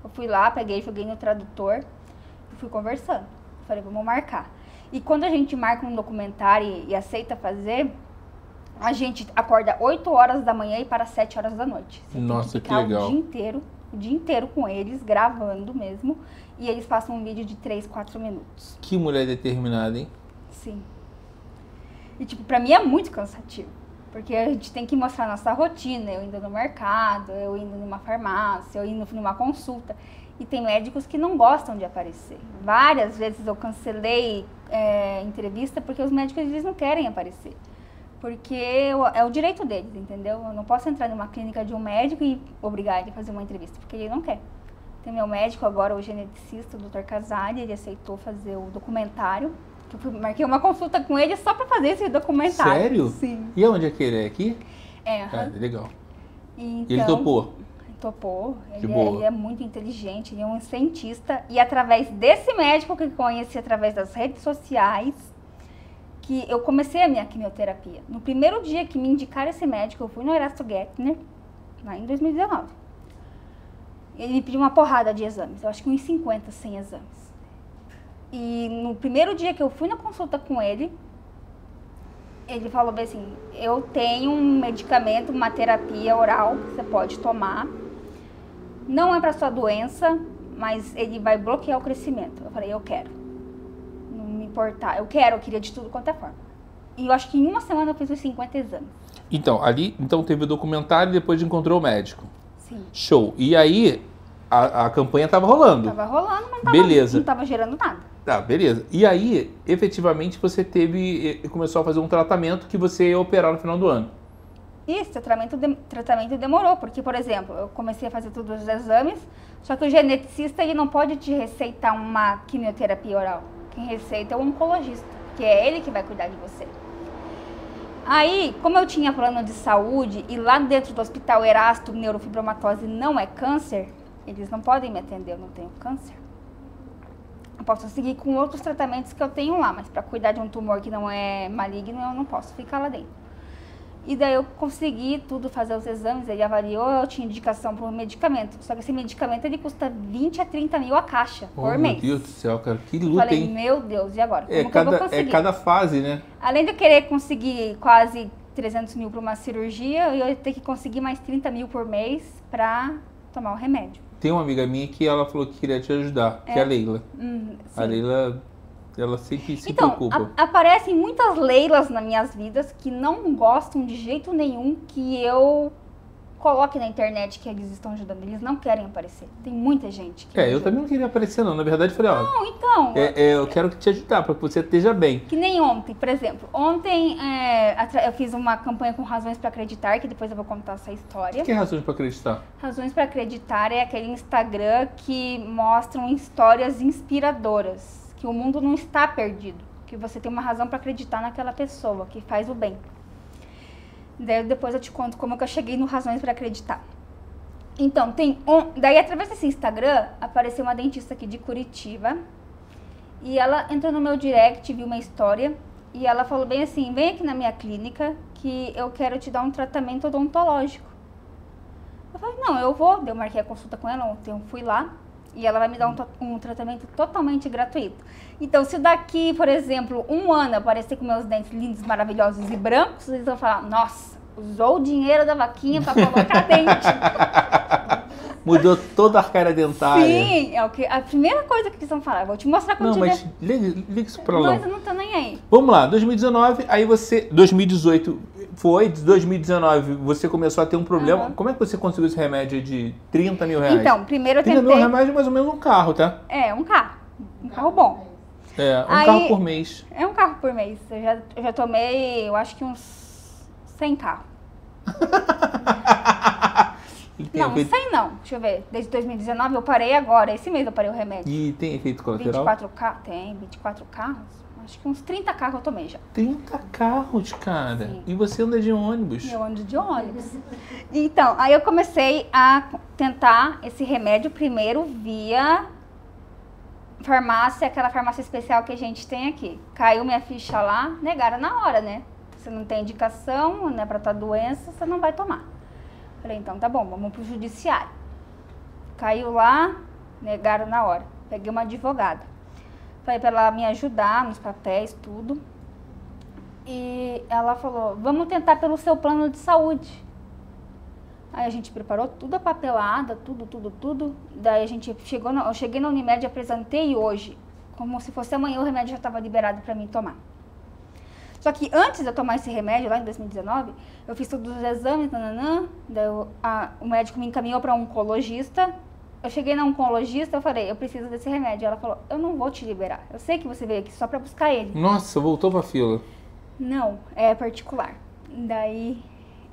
eu fui lá, peguei, joguei no tradutor e fui conversando. Falei, vamos marcar. E quando a gente marca um documentário e aceita fazer, a gente acorda 8 horas da manhã e para 7 horas da noite. Você Nossa, tem que ficar que legal. o dia inteiro com eles, gravando mesmo, e eles passam um vídeo de 3, 4 minutos. Que mulher determinada, hein? Sim. E, tipo, pra mim é muito cansativo. Porque a gente tem que mostrar a nossa rotina, eu indo no mercado, eu indo numa farmácia, eu indo numa consulta. E tem médicos que não gostam de aparecer. Várias vezes eu cancelei entrevista porque os médicos eles não querem aparecer. Porque é o direito deles, entendeu? Eu não posso entrar numa clínica de um médico e obrigar ele a fazer uma entrevista, porque ele não quer. Tem meu médico agora, o geneticista, o Dr. Casale, ele aceitou fazer o documentário. Eu marquei uma consulta com ele só para fazer esse documentário. Sério? Sim. E onde é que ele é? Aqui? Legal. Então, e ele topou? Topou. Ele é muito inteligente, ele é um cientista. E através desse médico que eu conheci através das redes sociais, que eu comecei a minha quimioterapia. No primeiro dia que me indicaram esse médico, eu fui no Erasto Gettner, lá em 2019. Ele me pediu uma porrada de exames, eu acho que uns 50, 100 exames. E no primeiro dia que eu fui na consulta com ele, ele falou bem assim, eu tenho um medicamento, uma terapia oral que você pode tomar. Não é para sua doença, mas ele vai bloquear o crescimento. Eu falei, eu quero. Não me importar, eu queria de tudo quanto é forma. E eu acho que em uma semana eu fiz os 50 exames. Então teve o documentário e depois encontrou o médico. Sim. Show. E aí a campanha tava rolando. Tava rolando, mas não tava gerando nada. Tá, beleza. E aí, efetivamente, você começou a fazer um tratamento que você ia operar no final do ano. Isso, o tratamento demorou, porque, por exemplo, eu comecei a fazer todos os exames, só que o geneticista ele não pode te receitar uma quimioterapia oral. Quem receita é o oncologista, que é ele que vai cuidar de você. Aí, como eu tinha plano de saúde e lá dentro do hospital Erasto, neurofibromatose não é câncer, eles não podem me atender, eu não tenho câncer. Eu posso seguir com outros tratamentos que eu tenho lá, mas para cuidar de um tumor que não é maligno, eu não posso ficar lá dentro. E daí eu consegui tudo, fazer os exames, ele avaliou, eu tinha indicação para um medicamento. Só que esse medicamento, ele custa 20 a 30 mil a caixa por mês. Meu Deus do céu, cara, que luta, eu falei, hein? meu Deus, e agora? Como que eu vou conseguir? É cada fase, né? Além de eu querer conseguir quase 300 mil para uma cirurgia, eu ia ter que conseguir mais 30 mil por mês para tomar o remédio. Tem uma amiga minha que ela falou que queria te ajudar, que é a Leila. A Leila, ela sempre se preocupa. Aparecem muitas Leilas nas minhas vidas que não gostam de jeito nenhum que eu coloque na internet que eles estão ajudando. Eles não querem aparecer. Tem muita gente que eu também não queria aparecer não. Na verdade, eu falei, ó... Não, então... eu quero te ajudar para que você esteja bem. Que nem ontem, por exemplo. Ontem eu fiz uma campanha com Razões para Acreditar, que depois eu vou contar essa história. O que é Razões para Acreditar? Razões para Acreditar é aquele Instagram que mostram histórias inspiradoras. Que o mundo não está perdido. Que você tem uma razão para acreditar naquela pessoa que faz o bem. Daí depois eu te conto como que eu cheguei no Razões para Acreditar. Então, daí através desse Instagram, apareceu uma dentista aqui de Curitiba. E ela entrou no meu direct, viu uma história. E ela falou bem assim, vem aqui na minha clínica que eu quero te dar um tratamento odontológico. Eu falei, não, eu vou. Eu marquei a consulta com ela ontem, eu fui lá. E ela vai me dar um tratamento totalmente gratuito. Então, se daqui, por exemplo, um ano aparecer com meus dentes lindos, maravilhosos e brancos, eles vão falar, nossa, usou o dinheiro da vaquinha para colocar dente. Mudou toda a arcária dentária. Sim, é a primeira coisa que eles vão falar. Vou te mostrar quando tiver. Não, mas liga isso pra lá. Mas eu não tô nem aí. Vamos lá, 2019, aí você... 2018 foi, 2019 você começou a ter um problema. Como é que você conseguiu esse remédio de 30 mil reais? Então, primeiro eu tentei... 30 mil reais é mais ou menos um carro, tá? É, um carro. Um carro bom. Carro por mês. É um carro por mês. Eu já tomei, eu acho que uns 100 carros. Não, 100 não. Deixa eu ver. Desde 2019 eu parei agora. Esse mês eu parei o remédio. E tem efeito colateral? 24 carros? Tem, 24 carros. Acho que uns 30 carros eu tomei já. 30 carros, cara? Sim. E você anda de ônibus? Eu ando de ônibus. Então, aí eu comecei a tentar esse remédio primeiro via farmácia, aquela farmácia especial que a gente tem aqui. Caiu minha ficha lá, negaram na hora, né? Você não tem indicação, né, pra tua doença, você não vai tomar. Falei, então tá bom, vamos pro judiciário. Caiu lá, negaram na hora. Peguei uma advogada. Falei pra ela me ajudar nos papéis, tudo. E ela falou, vamos tentar pelo seu plano de saúde. Aí a gente preparou tudo a papelada, tudo. Daí a gente eu cheguei na Unimed, apresentei hoje, como se fosse amanhã o remédio já estava liberado para mim tomar. Só que antes de eu tomar esse remédio, lá em 2019, eu fiz todos os exames, daí o médico me encaminhou para um oncologista. Eu cheguei na oncologista, eu falei, eu preciso desse remédio. Ela falou, eu não vou te liberar, eu sei que você veio aqui só para buscar ele. Nossa, voltou pra fila. Não, é particular. Daí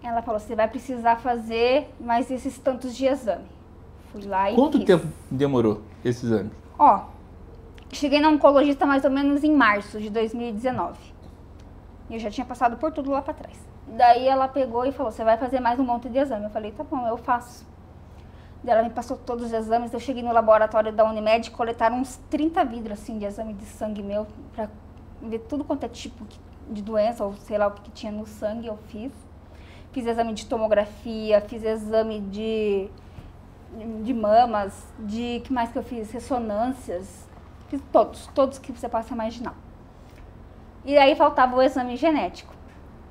ela falou, você vai precisar fazer mais esses tantos de exame. Fui lá e Quanto tempo demorou esse exame? Ó, cheguei na oncologista mais ou menos em março de 2019. E eu já tinha passado por tudo lá pra trás. Daí ela pegou e falou, você vai fazer mais um monte de exame. Eu falei, tá bom, eu faço. Daí ela me passou todos os exames. Eu cheguei no laboratório da Unimed, coletaram uns 30 vidros assim de exame de sangue meu, pra ver tudo quanto é tipo de doença, ou sei lá o que tinha no sangue, eu fiz. Fiz exame de tomografia, fiz exame de mamas, que mais que eu fiz? Ressonâncias, fiz todos que você possa imaginar. E aí faltava o exame genético.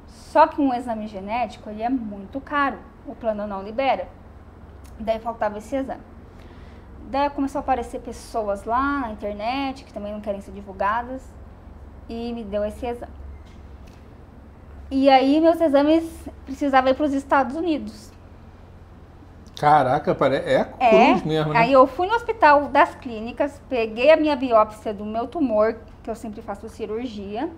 Só que um exame genético, ele é muito caro, o plano não libera. Daí faltava esse exame. Daí começou a aparecer pessoas lá na internet, que também não querem ser divulgadas, e me deu esse exame. E aí meus exames precisavam ir para os Estados Unidos. Caraca, é cruz mesmo, né? Aí eu fui no hospital das clínicas, peguei a minha biópsia do meu tumor, que eu sempre faço cirurgia.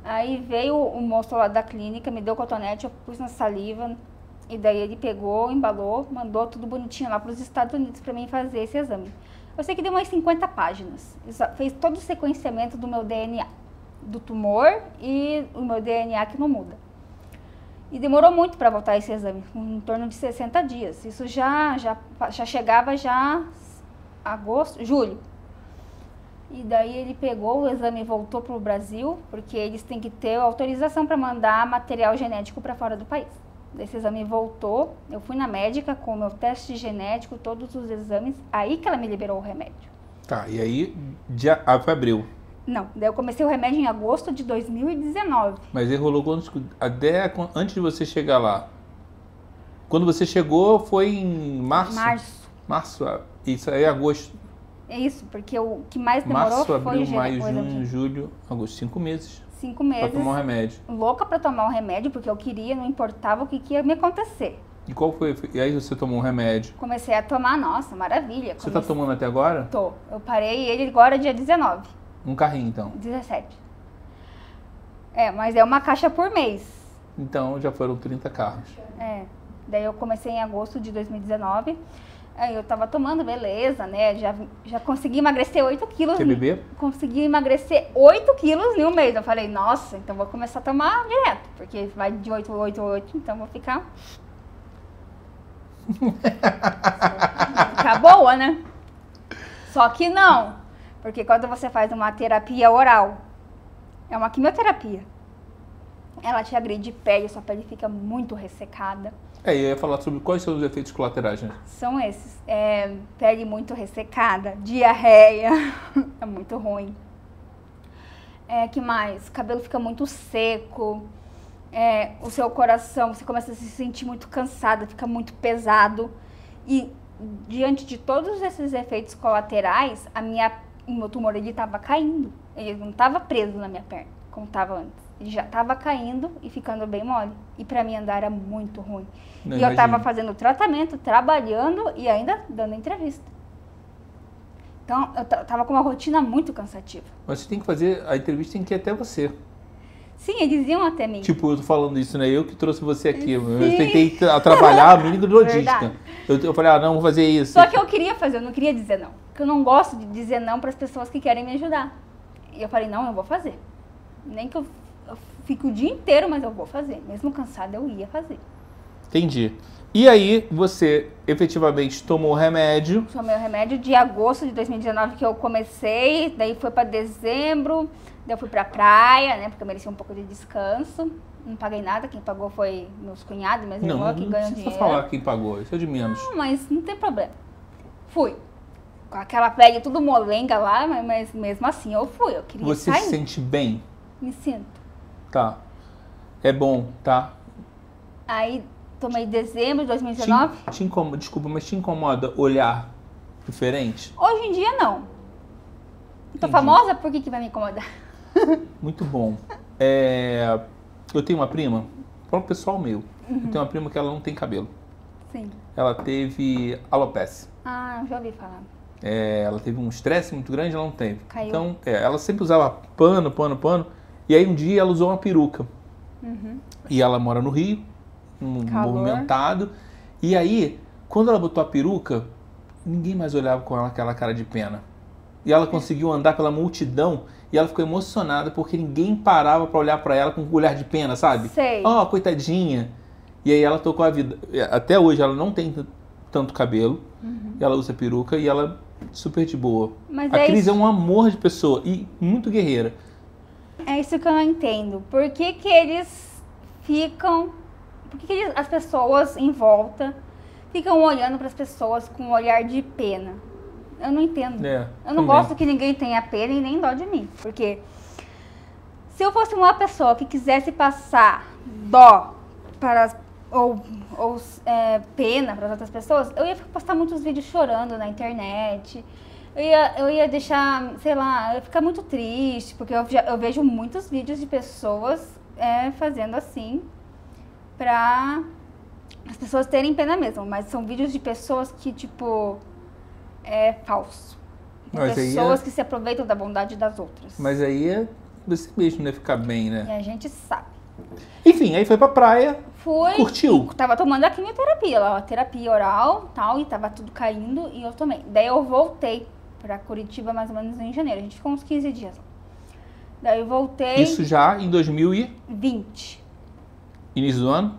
Aí veio o moço lá da clínica, me deu cotonete, eu pus na saliva. E daí ele pegou, embalou, mandou tudo bonitinho lá para os Estados Unidos para mim fazer esse exame. Eu sei que deu umas 50 páginas. Fez todo o sequenciamento do meu DNA. Do tumor e o meu DNA que não muda. E demorou muito para voltar esse exame, em torno de 60 dias. Isso já chegava julho. E daí ele pegou o exame e voltou para o Brasil, porque eles têm que ter autorização para mandar material genético para fora do país. Esse exame voltou, eu fui na médica com o meu teste genético, todos os exames, aí que ela me liberou o remédio. Tá, e aí foi abril. Não, daí eu comecei o remédio em agosto de 2019. Mas aí rolou antes de você chegar lá. Quando você chegou foi em março? Março, isso aí é agosto. É isso, porque o que mais demorou foi abril, maio, junho, julho, agosto, 5 meses. 5 meses. Pra tomar o remédio. Louca pra tomar o remédio, porque eu queria, não importava o que ia me acontecer. E qual foi? E aí você tomou um remédio? Comecei a tomar, nossa, maravilha. Você tá tomando até agora? Tô. Eu parei ele agora dia 19. Um carrinho, então? 17. Mas é uma caixa por mês. Então já foram 30 carros. Daí eu comecei em agosto de 2019. Aí eu tava tomando, beleza, né? Já consegui emagrecer 8 quilos. Quer beber? Consegui emagrecer 8 quilos em um mês. Eu falei, nossa, então vou começar a tomar direto. Porque vai de 8 a 8 a 8, então vou ficar... vou ficar boa, né? Só que não. Porque quando você faz uma terapia oral, é uma quimioterapia. Ela te agride pele, sua pele fica muito ressecada. Eu ia falar sobre quais são os efeitos colaterais, né? São esses. Pele muito ressecada, diarreia, é muito ruim. Que mais? Cabelo fica muito seco. O seu coração, você começa a se sentir muito cansada, fica muito pesado. E diante de todos esses efeitos colaterais, o meu tumor ele estava caindo. Ele não estava preso na minha perna, como estava antes. Ele já estava caindo e ficando bem mole. E para mim andar era muito ruim. Não, e eu estava fazendo tratamento, trabalhando e ainda dando entrevista. Então, eu estava com uma rotina muito cansativa. Mas você tem que fazer, a entrevista tem que ir até você. Sim, eles iam até mim. Tipo, eu tô falando isso, né? Eu que trouxe você aqui. Sim. Eu tentei trabalhar a mínima logística. Eu falei, não, vou fazer isso. Só que eu queria fazer, eu não queria dizer não. Porque eu não gosto de dizer não para as pessoas que querem me ajudar. E eu falei, não, eu vou fazer. Nem que eu fique o dia inteiro, mas eu vou fazer. Mesmo cansada, eu ia fazer. Entendi. E aí, você efetivamente tomou o remédio? Tomei o remédio de agosto de 2019 que eu comecei, daí foi para dezembro, daí eu fui pra praia, né, porque eu merecia um pouco de descanso. Não paguei nada, quem pagou foi meus cunhados, minhas irmãs que ganham dinheiro. Não precisa falar quem pagou, isso é de menos. Não, mas não tem problema. Fui. Com aquela pele tudo molenga lá, mas mesmo assim eu fui, eu queria Você sair. se sente bem? Me sinto. Tá. É bom, tá? Aí tomei dezembro de 2019. Te incomoda, desculpa, mas te incomoda olhar diferente? Hoje em dia não. Entendi. Tô famosa, por que vai me incomodar? Muito bom. Eu tenho uma prima, para o pessoal meu, eu tenho uma prima que ela não tem cabelo. Sim. Ela teve alopecia. Já ouvi falar. Ela teve um estresse muito grande, ela não teve. Caiu. Então, ela sempre usava pano. E aí um dia ela usou uma peruca. E ela mora no Rio, movimentado. E aí, quando ela botou a peruca, ninguém mais olhava com ela aquela cara de pena. E ela conseguiu andar pela multidão e ela ficou emocionada porque ninguém parava pra olhar pra ela com um olhar de pena, sabe? Sei. Coitadinha. E aí ela tocou a vida. Até hoje ela não tem tanto cabelo. Ela usa peruca e ela é super de boa. Mas a Cris é um amor de pessoa e muito guerreira. É isso que eu não entendo. Por que eles ficam... Por que as pessoas em volta ficam olhando para as pessoas com um olhar de pena? Eu não entendo. Eu não gosto que ninguém tenha pena e nem dó de mim. Porque se eu fosse uma pessoa que quisesse passar dó para pena para as outras pessoas, eu ia postar muitos vídeos chorando na internet. Eu ia deixar, sei lá, eu ia ficar muito triste, porque eu vejo muitos vídeos de pessoas fazendo assim para as pessoas terem pena mesmo, mas são vídeos de pessoas que, tipo, é falso. Pessoas que se aproveitam da bondade das outras. Mas aí é você mesmo, né? Ficar bem, né? E a gente sabe. Enfim, aí foi pra praia, curtiu. Tava tomando a quimioterapia lá, a terapia oral tal, e tava tudo caindo e eu tomei. Daí eu voltei pra Curitiba mais ou menos em janeiro. A gente ficou uns 15 dias lá. Daí eu voltei... Isso já em 2020. Início do ano?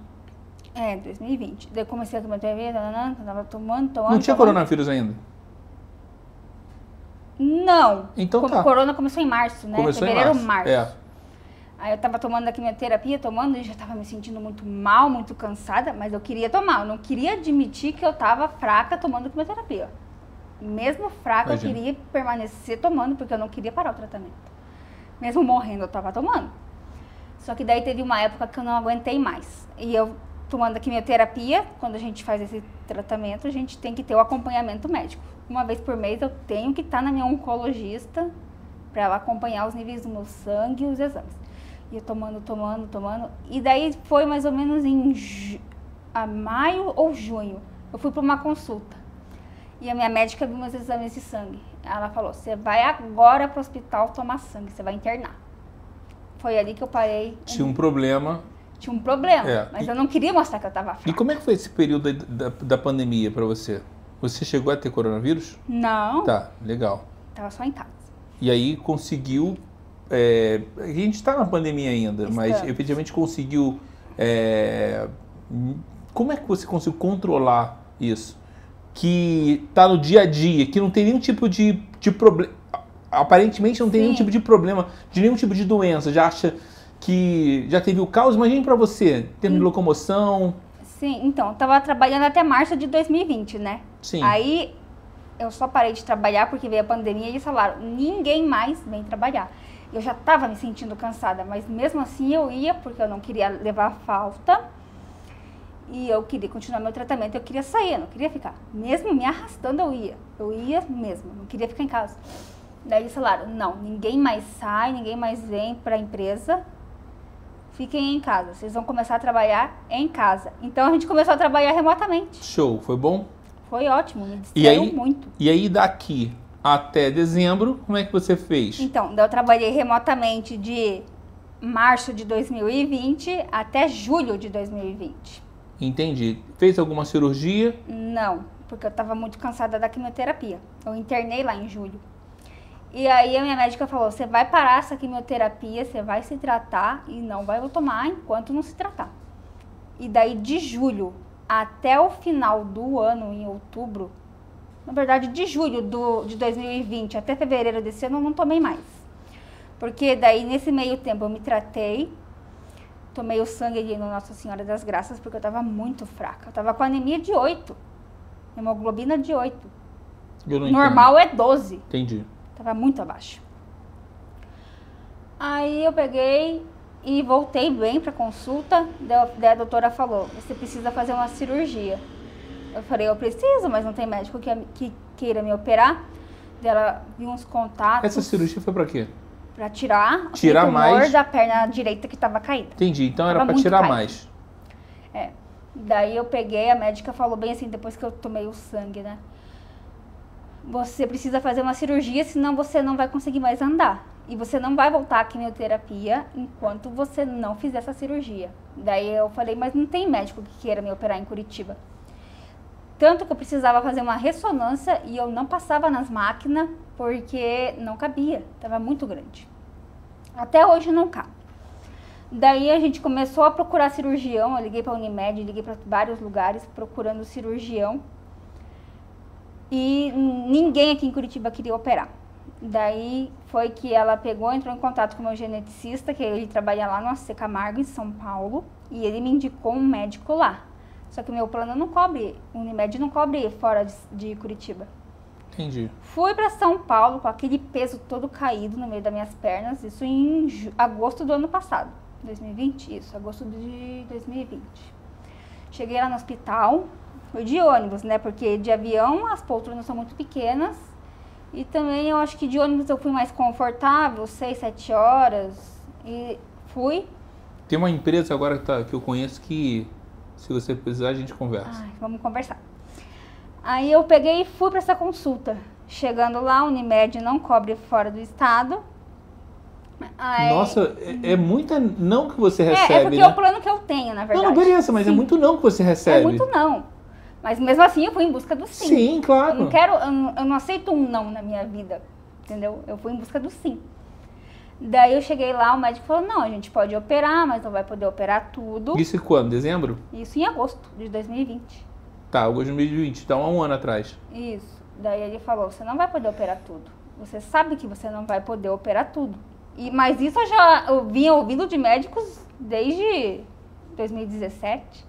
2020. Daí eu comecei a quimioterapia, tava tomando. Não tinha coronavírus ainda? Não. Então tá. Corona começou em março, né? Começou Fevereiro, em março. março. Aí eu tava tomando a quimioterapia, e já tava me sentindo muito mal, muito cansada, mas eu queria tomar. Eu não queria admitir que eu tava fraca tomando quimioterapia. Mesmo fraca, eu queria permanecer tomando, porque eu não queria parar o tratamento. Mesmo morrendo, eu tava tomando. Só que daí teve uma época que eu não aguentei mais. E eu tomando a quimioterapia, quando a gente faz esse tratamento, a gente tem que ter o acompanhamento médico. Uma vez por mês eu tenho que estar na minha oncologista para ela acompanhar os níveis do meu sangue e os exames. E eu tomando. E daí foi mais ou menos em maio ou junho. Eu fui para uma consulta. E a minha médica viu meus exames de sangue. Ela falou, você vai agora para o hospital tomar sangue, você vai internar. Foi ali que eu parei. Tinha um problema. Tinha um problema, mas eu não queria mostrar que eu estava fraca. E como é que foi esse período da pandemia para você? Você chegou a ter coronavírus? Não. Tá, legal. Tava só em casa. E aí conseguiu... a gente está na pandemia ainda, mas efetivamente conseguiu... como é que você conseguiu controlar isso? Que está no dia a dia, que não tem nenhum tipo de problema... Aparentemente não tem nenhum tipo de problema, de nenhum tipo de doença. Já acha que já teve o caos? Imagine para você, em termos de locomoção... Sim, então, eu tava trabalhando até março de 2020, né? Sim. Aí eu só parei de trabalhar porque veio a pandemia e eles falaram, ninguém mais vem trabalhar. Eu já tava me sentindo cansada, mas mesmo assim eu ia porque eu não queria levar falta e eu queria continuar meu tratamento, eu queria sair, eu não queria ficar. Mesmo me arrastando eu ia mesmo, não queria ficar em casa. Daí eles falaram, não, ninguém mais sai, ninguém mais vem pra empresa. Fiquem em casa, vocês vão começar a trabalhar em casa. Então a gente começou a trabalhar remotamente. Show, foi bom? Foi ótimo, me distraiu muito. E aí daqui até dezembro, como é que você fez? Então, eu trabalhei remotamente de março de 2020 até julho de 2020. Entendi. Fez alguma cirurgia? Não, porque eu estava muito cansada da quimioterapia. Eu internei lá em julho. E aí a minha médica falou, você vai parar essa quimioterapia, você vai se tratar e não vai tomar enquanto não se tratar. E daí de julho até o final do ano, em outubro, na verdade de julho de 2020 até fevereiro desse ano eu não tomei mais. Porque daí nesse meio tempo eu me tratei, tomei o sangue ali no Nossa Senhora das Graças porque eu estava muito fraca. Eu estava com anemia de 8, hemoglobina de 8. Normal é 12. Entendi. Tava muito abaixo. Aí eu peguei e voltei bem pra consulta. Daí a doutora falou, você precisa fazer uma cirurgia. Eu falei, eu preciso, mas não tem médico que queira me operar. Daí ela viu uns contatos. Essa cirurgia foi pra quê? Pra tirar o tumor mais da perna direita que tava caída. Entendi, então era pra tirar caída. Mais. Daí eu peguei, a médica falou bem assim, depois que eu tomei o sangue, né? Você precisa fazer uma cirurgia, senão você não vai conseguir mais andar. E você não vai voltar à quimioterapia enquanto você não fizer essa cirurgia. Daí eu falei, mas não tem médico que queira me operar em Curitiba. Tanto que eu precisava fazer uma ressonância e eu não passava nas máquinas porque não cabia, estava muito grande. Até hoje não cabe. Daí a gente começou a procurar cirurgião, eu liguei para a Unimed, liguei para vários lugares procurando cirurgião. E ninguém aqui em Curitiba queria operar. Daí foi que ela entrou em contato com o meu geneticista, que ele trabalha lá no AC Camargo, em São Paulo, e ele me indicou um médico lá. Só que o meu plano não cobre, o Unimed não cobre fora de Curitiba. Entendi. Fui para São Paulo com aquele peso todo caído no meio das minhas pernas, isso em agosto do ano passado, 2020, isso, agosto de 2020. Cheguei lá no hospital, fui de ônibus, né, porque de avião as poltronas são muito pequenas e também eu acho que de ônibus eu fui mais confortável, 6, 7 horas e fui. Tem uma empresa agora que eu conheço que se você precisar a gente conversa. Vamos conversar. Aí eu peguei e fui para essa consulta. Chegando lá, a Unimed não cobre fora do estado. Aí... Nossa, é muita não que você recebe, é porque né? é o plano que eu tenho, na verdade. Não, beleza, mas sim, é muito não que você recebe. É muito não. Mas mesmo assim eu fui em busca do sim. Sim, claro. Eu não aceito um não na minha vida, entendeu? Eu fui em busca do sim. Daí eu cheguei lá, o médico falou, não, a gente pode operar, mas não vai poder operar tudo. Isso em quando? Dezembro? Isso em agosto de 2020. Tá, agosto de 2020, então há um ano atrás. Isso. Daí ele falou, você não vai poder operar tudo. Você sabe que você não vai poder operar tudo. Mas isso eu vinha ouvindo de médicos desde 2017,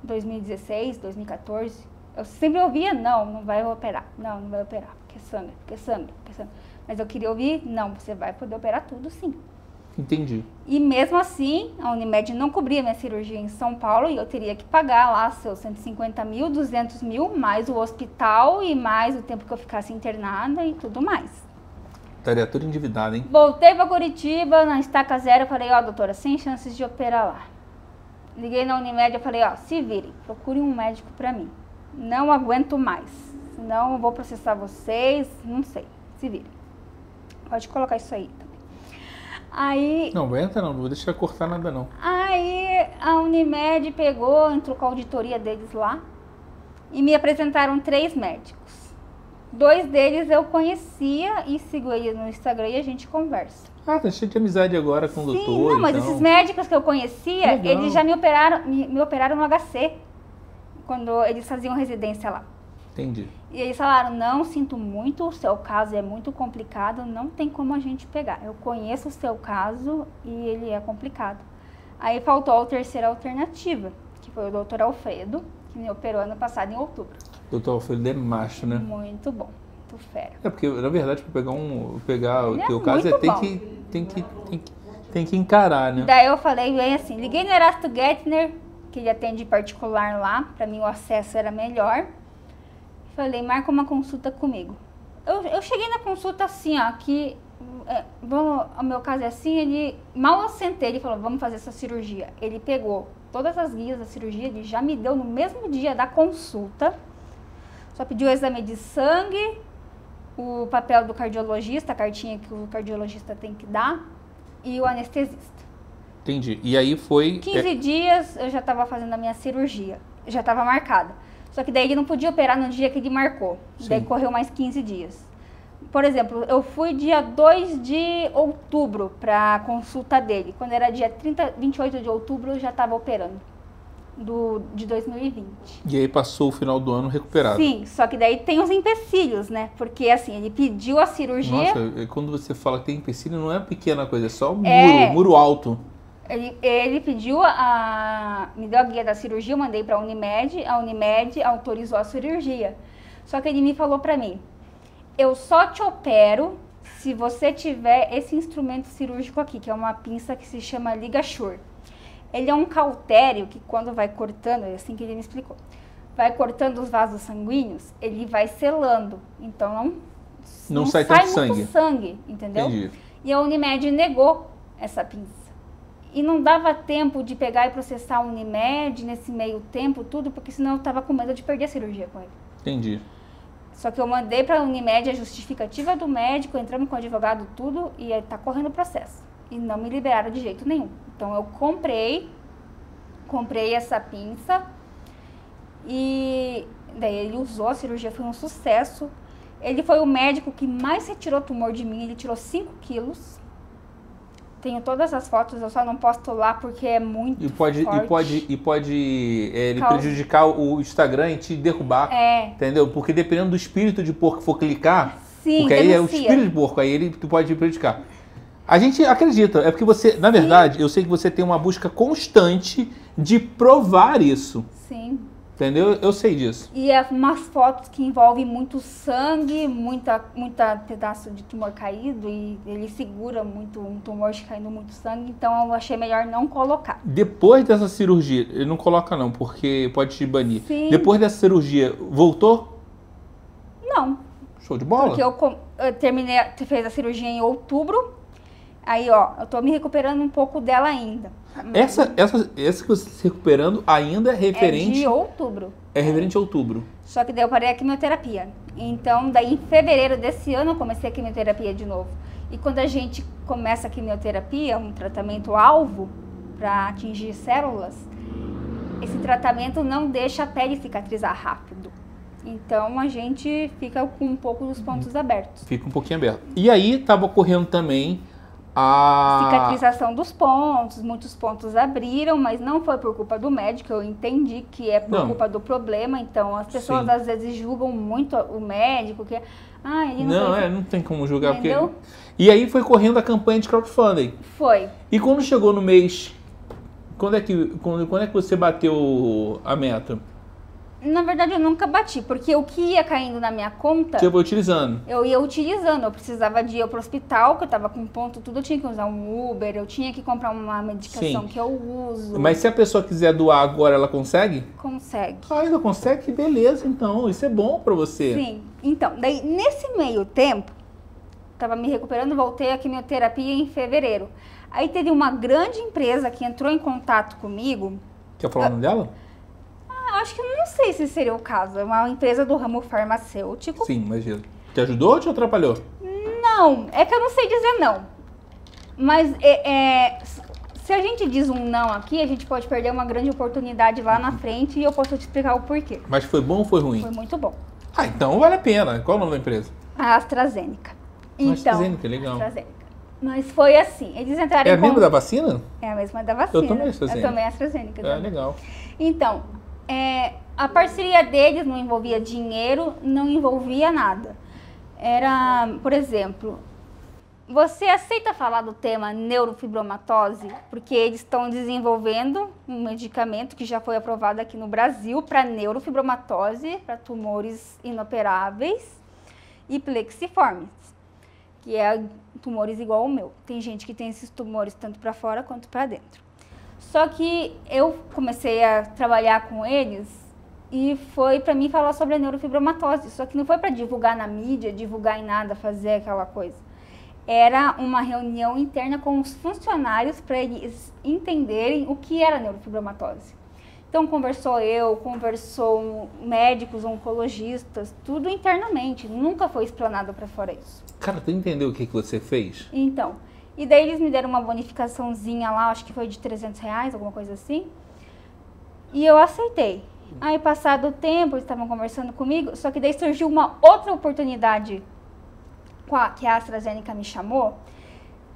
2016, 2014. Eu sempre ouvia, não vai operar. Não vai operar, porque é sangue. Mas eu queria ouvir, não, você vai poder operar tudo sim. Entendi. E mesmo assim, a Unimed não cobria minha cirurgia em São Paulo e eu teria que pagar lá seus 150 mil, 200 mil, mais o hospital e mais o tempo que eu ficasse internada e tudo mais. Estaria tudo endividado, hein? Voltei pra Curitiba, na estaca zero, falei, doutora, sem chances de operar lá. Liguei na Unimed e falei, se virem, procure um médico pra mim. Não aguento mais, senão eu vou processar vocês, não sei, se virem. Pode colocar isso aí também. Aí... Não vou deixar cortar nada não. Aí a Unimed entrou com a auditoria deles lá e me apresentaram 3 médicos. 2 deles eu conhecia e sigo eles no Instagram e a gente conversa. Tá cheio de amizade agora com o doutor. Sim, não, mas então... esses médicos que eu conhecia, Legal. eles já me operaram no HC, quando eles faziam residência lá. Entendi. E eles falaram, não, sinto muito, o seu caso é muito complicado, não tem como a gente pegar. Eu conheço o seu caso e ele é complicado. Aí faltou a terceira alternativa, que foi o doutor Alfredo, que me operou ano passado em outubro. Doutor Alfredo é macho, né? Muito bom, muito fera. É porque, na verdade, para pegar o Ele teu é caso, muito tem que encarar, né? Daí eu falei bem assim, liguei no Erasto Gettner, que ele atende particular lá, pra mim o acesso era melhor. Falei, marca uma consulta comigo. Eu cheguei na consulta assim, que o meu caso é assim, ele mal eu sentei, ele falou, vamos fazer essa cirurgia. Ele pegou todas as guias da cirurgia, ele já me deu no mesmo dia da consulta. Só pediu o exame de sangue, o papel do cardiologista, a cartinha que o cardiologista tem que dar, e o anestesista. Entendi. E aí foi... 15 dias eu já estava fazendo a minha cirurgia, já estava marcada. Só que daí ele não podia operar no dia que ele marcou. Sim. Daí correu mais 15 dias. Por exemplo, eu fui dia 2 de outubro para a consulta dele. Quando era dia 28 de outubro eu já estava operando. De 2020. E aí passou o final do ano recuperado. Sim, só que daí tem os empecilhos, né? Porque assim, ele pediu a cirurgia... Nossa, quando você fala que tem empecilho, não é pequena coisa, é só um muro alto. Ele pediu me deu a guia da cirurgia, eu mandei para a Unimed autorizou a cirurgia. Só que ele me falou para mim, eu só te opero se você tiver esse instrumento cirúrgico aqui, que é uma pinça que se chama LigaSure. Ele é um cautério que quando vai cortando, é assim que ele me explicou, vai cortando os vasos sanguíneos, ele vai selando, então não sai tanto sangue, entendeu? Entendi. E a Unimed negou essa pinça. E não dava tempo de pegar e processar a Unimed nesse meio tempo, tudo, porque senão eu estava com medo de perder a cirurgia com ele. Entendi. Só que eu mandei para a Unimed a justificativa do médico, entramos com o advogado, tudo, e está correndo o processo. E não me liberaram de jeito nenhum. Então eu comprei essa pinça e daí ele usou, a cirurgia foi um sucesso. Ele foi o médico que mais retirou tumor de mim, ele tirou 5 quilos. Tenho todas as fotos, eu só não posto lá porque é muito forte. E pode ele prejudicar o Instagram e te derrubar, entendeu? Porque dependendo do espírito de porco que for clicar, sim, porque aí é o espírito de porco, aí tu pode prejudicar. A gente acredita, é porque você, na verdade, eu sei que você tem uma busca constante de provar isso. Sim. Entendeu? Eu sei disso. E é umas fotos que envolvem muito sangue, muita pedaço de tumor caído e ele segura muito um tumor caindo muito sangue, então eu achei melhor não colocar. Depois dessa cirurgia, ele não coloca não, porque pode te banir. Sim. Depois dessa cirurgia, voltou? Não. Show de bola. Porque eu fez a cirurgia em outubro, aí eu tô me recuperando um pouco dela ainda. Essa que você está se recuperando ainda é referente... É de outubro. É referente a outubro. Só que daí eu parei a quimioterapia. Então, daí em fevereiro desse ano eu comecei a quimioterapia de novo. E quando a gente começa a quimioterapia, um tratamento alvo para atingir células, esse tratamento não deixa a pele cicatrizar rápido. Então a gente fica com um pouco dos pontos abertos. Fica um pouquinho aberto. E aí estava ocorrendo também cicatrização dos pontos, muitos pontos abriram, mas não foi por culpa do médico, eu entendi que é por culpa do problema, então as pessoas às vezes julgam muito o médico, que ele não tem como julgar, entendeu? Porque... E aí foi correndo a campanha de crowdfunding. Foi. E quando chegou no mês, quando é que você bateu a meta? Na verdade, eu nunca bati, porque o que ia caindo na minha conta... Você foi utilizando? Eu ia utilizando. Eu precisava de ir pro hospital, que eu tava com ponto, tudo. Eu tinha que usar um Uber, eu tinha que comprar uma medicação que eu uso. Mas se a pessoa quiser doar agora, ela consegue? Consegue. Ainda consegue? Que beleza, então. Isso é bom pra você. Sim. Então, daí, nesse meio tempo, tava me recuperando, voltei à quimioterapia em fevereiro. Aí teve uma grande empresa que entrou em contato comigo... Quer falar o nome dela? Acho que eu não sei se seria o caso. É uma empresa do ramo farmacêutico. Sim, mas te ajudou ou te atrapalhou? Não, é que eu não sei dizer não. Mas se a gente diz um não aqui, a gente pode perder uma grande oportunidade lá na frente e eu posso te explicar o porquê. Mas foi bom ou foi ruim? Foi muito bom. Então vale a pena. Qual é o nome da empresa? A AstraZeneca. AstraZeneca, legal. AstraZeneca. Mas foi assim, eles entraram a mesma da vacina? É a mesma da vacina. Eu tomei AstraZeneca. Eu tomei AstraZeneca. Legal. Então, a parceria deles não envolvia dinheiro, não envolvia nada. Era, por exemplo, você aceita falar do tema neurofibromatose? Porque eles estão desenvolvendo um medicamento que já foi aprovado aqui no Brasil para neurofibromatose, para tumores inoperáveis e plexiformes, que é tumores igual ao meu. Tem gente que tem esses tumores tanto para fora quanto para dentro. Só que eu comecei a trabalhar com eles e foi para mim falar sobre a neurofibromatose. Só que não foi para divulgar na mídia, divulgar em nada, fazer aquela coisa. Era uma reunião interna com os funcionários para eles entenderem o que era neurofibromatose. Então conversou médicos, oncologistas, tudo internamente. Nunca foi explanado para fora isso. Cara, tu entendeu o que você fez? Então... E daí eles me deram uma bonificaçãozinha lá, acho que foi de R$300, alguma coisa assim. E eu aceitei. Aí, passado o tempo, eles estavam conversando comigo, só que daí surgiu uma outra oportunidade que a AstraZeneca me chamou.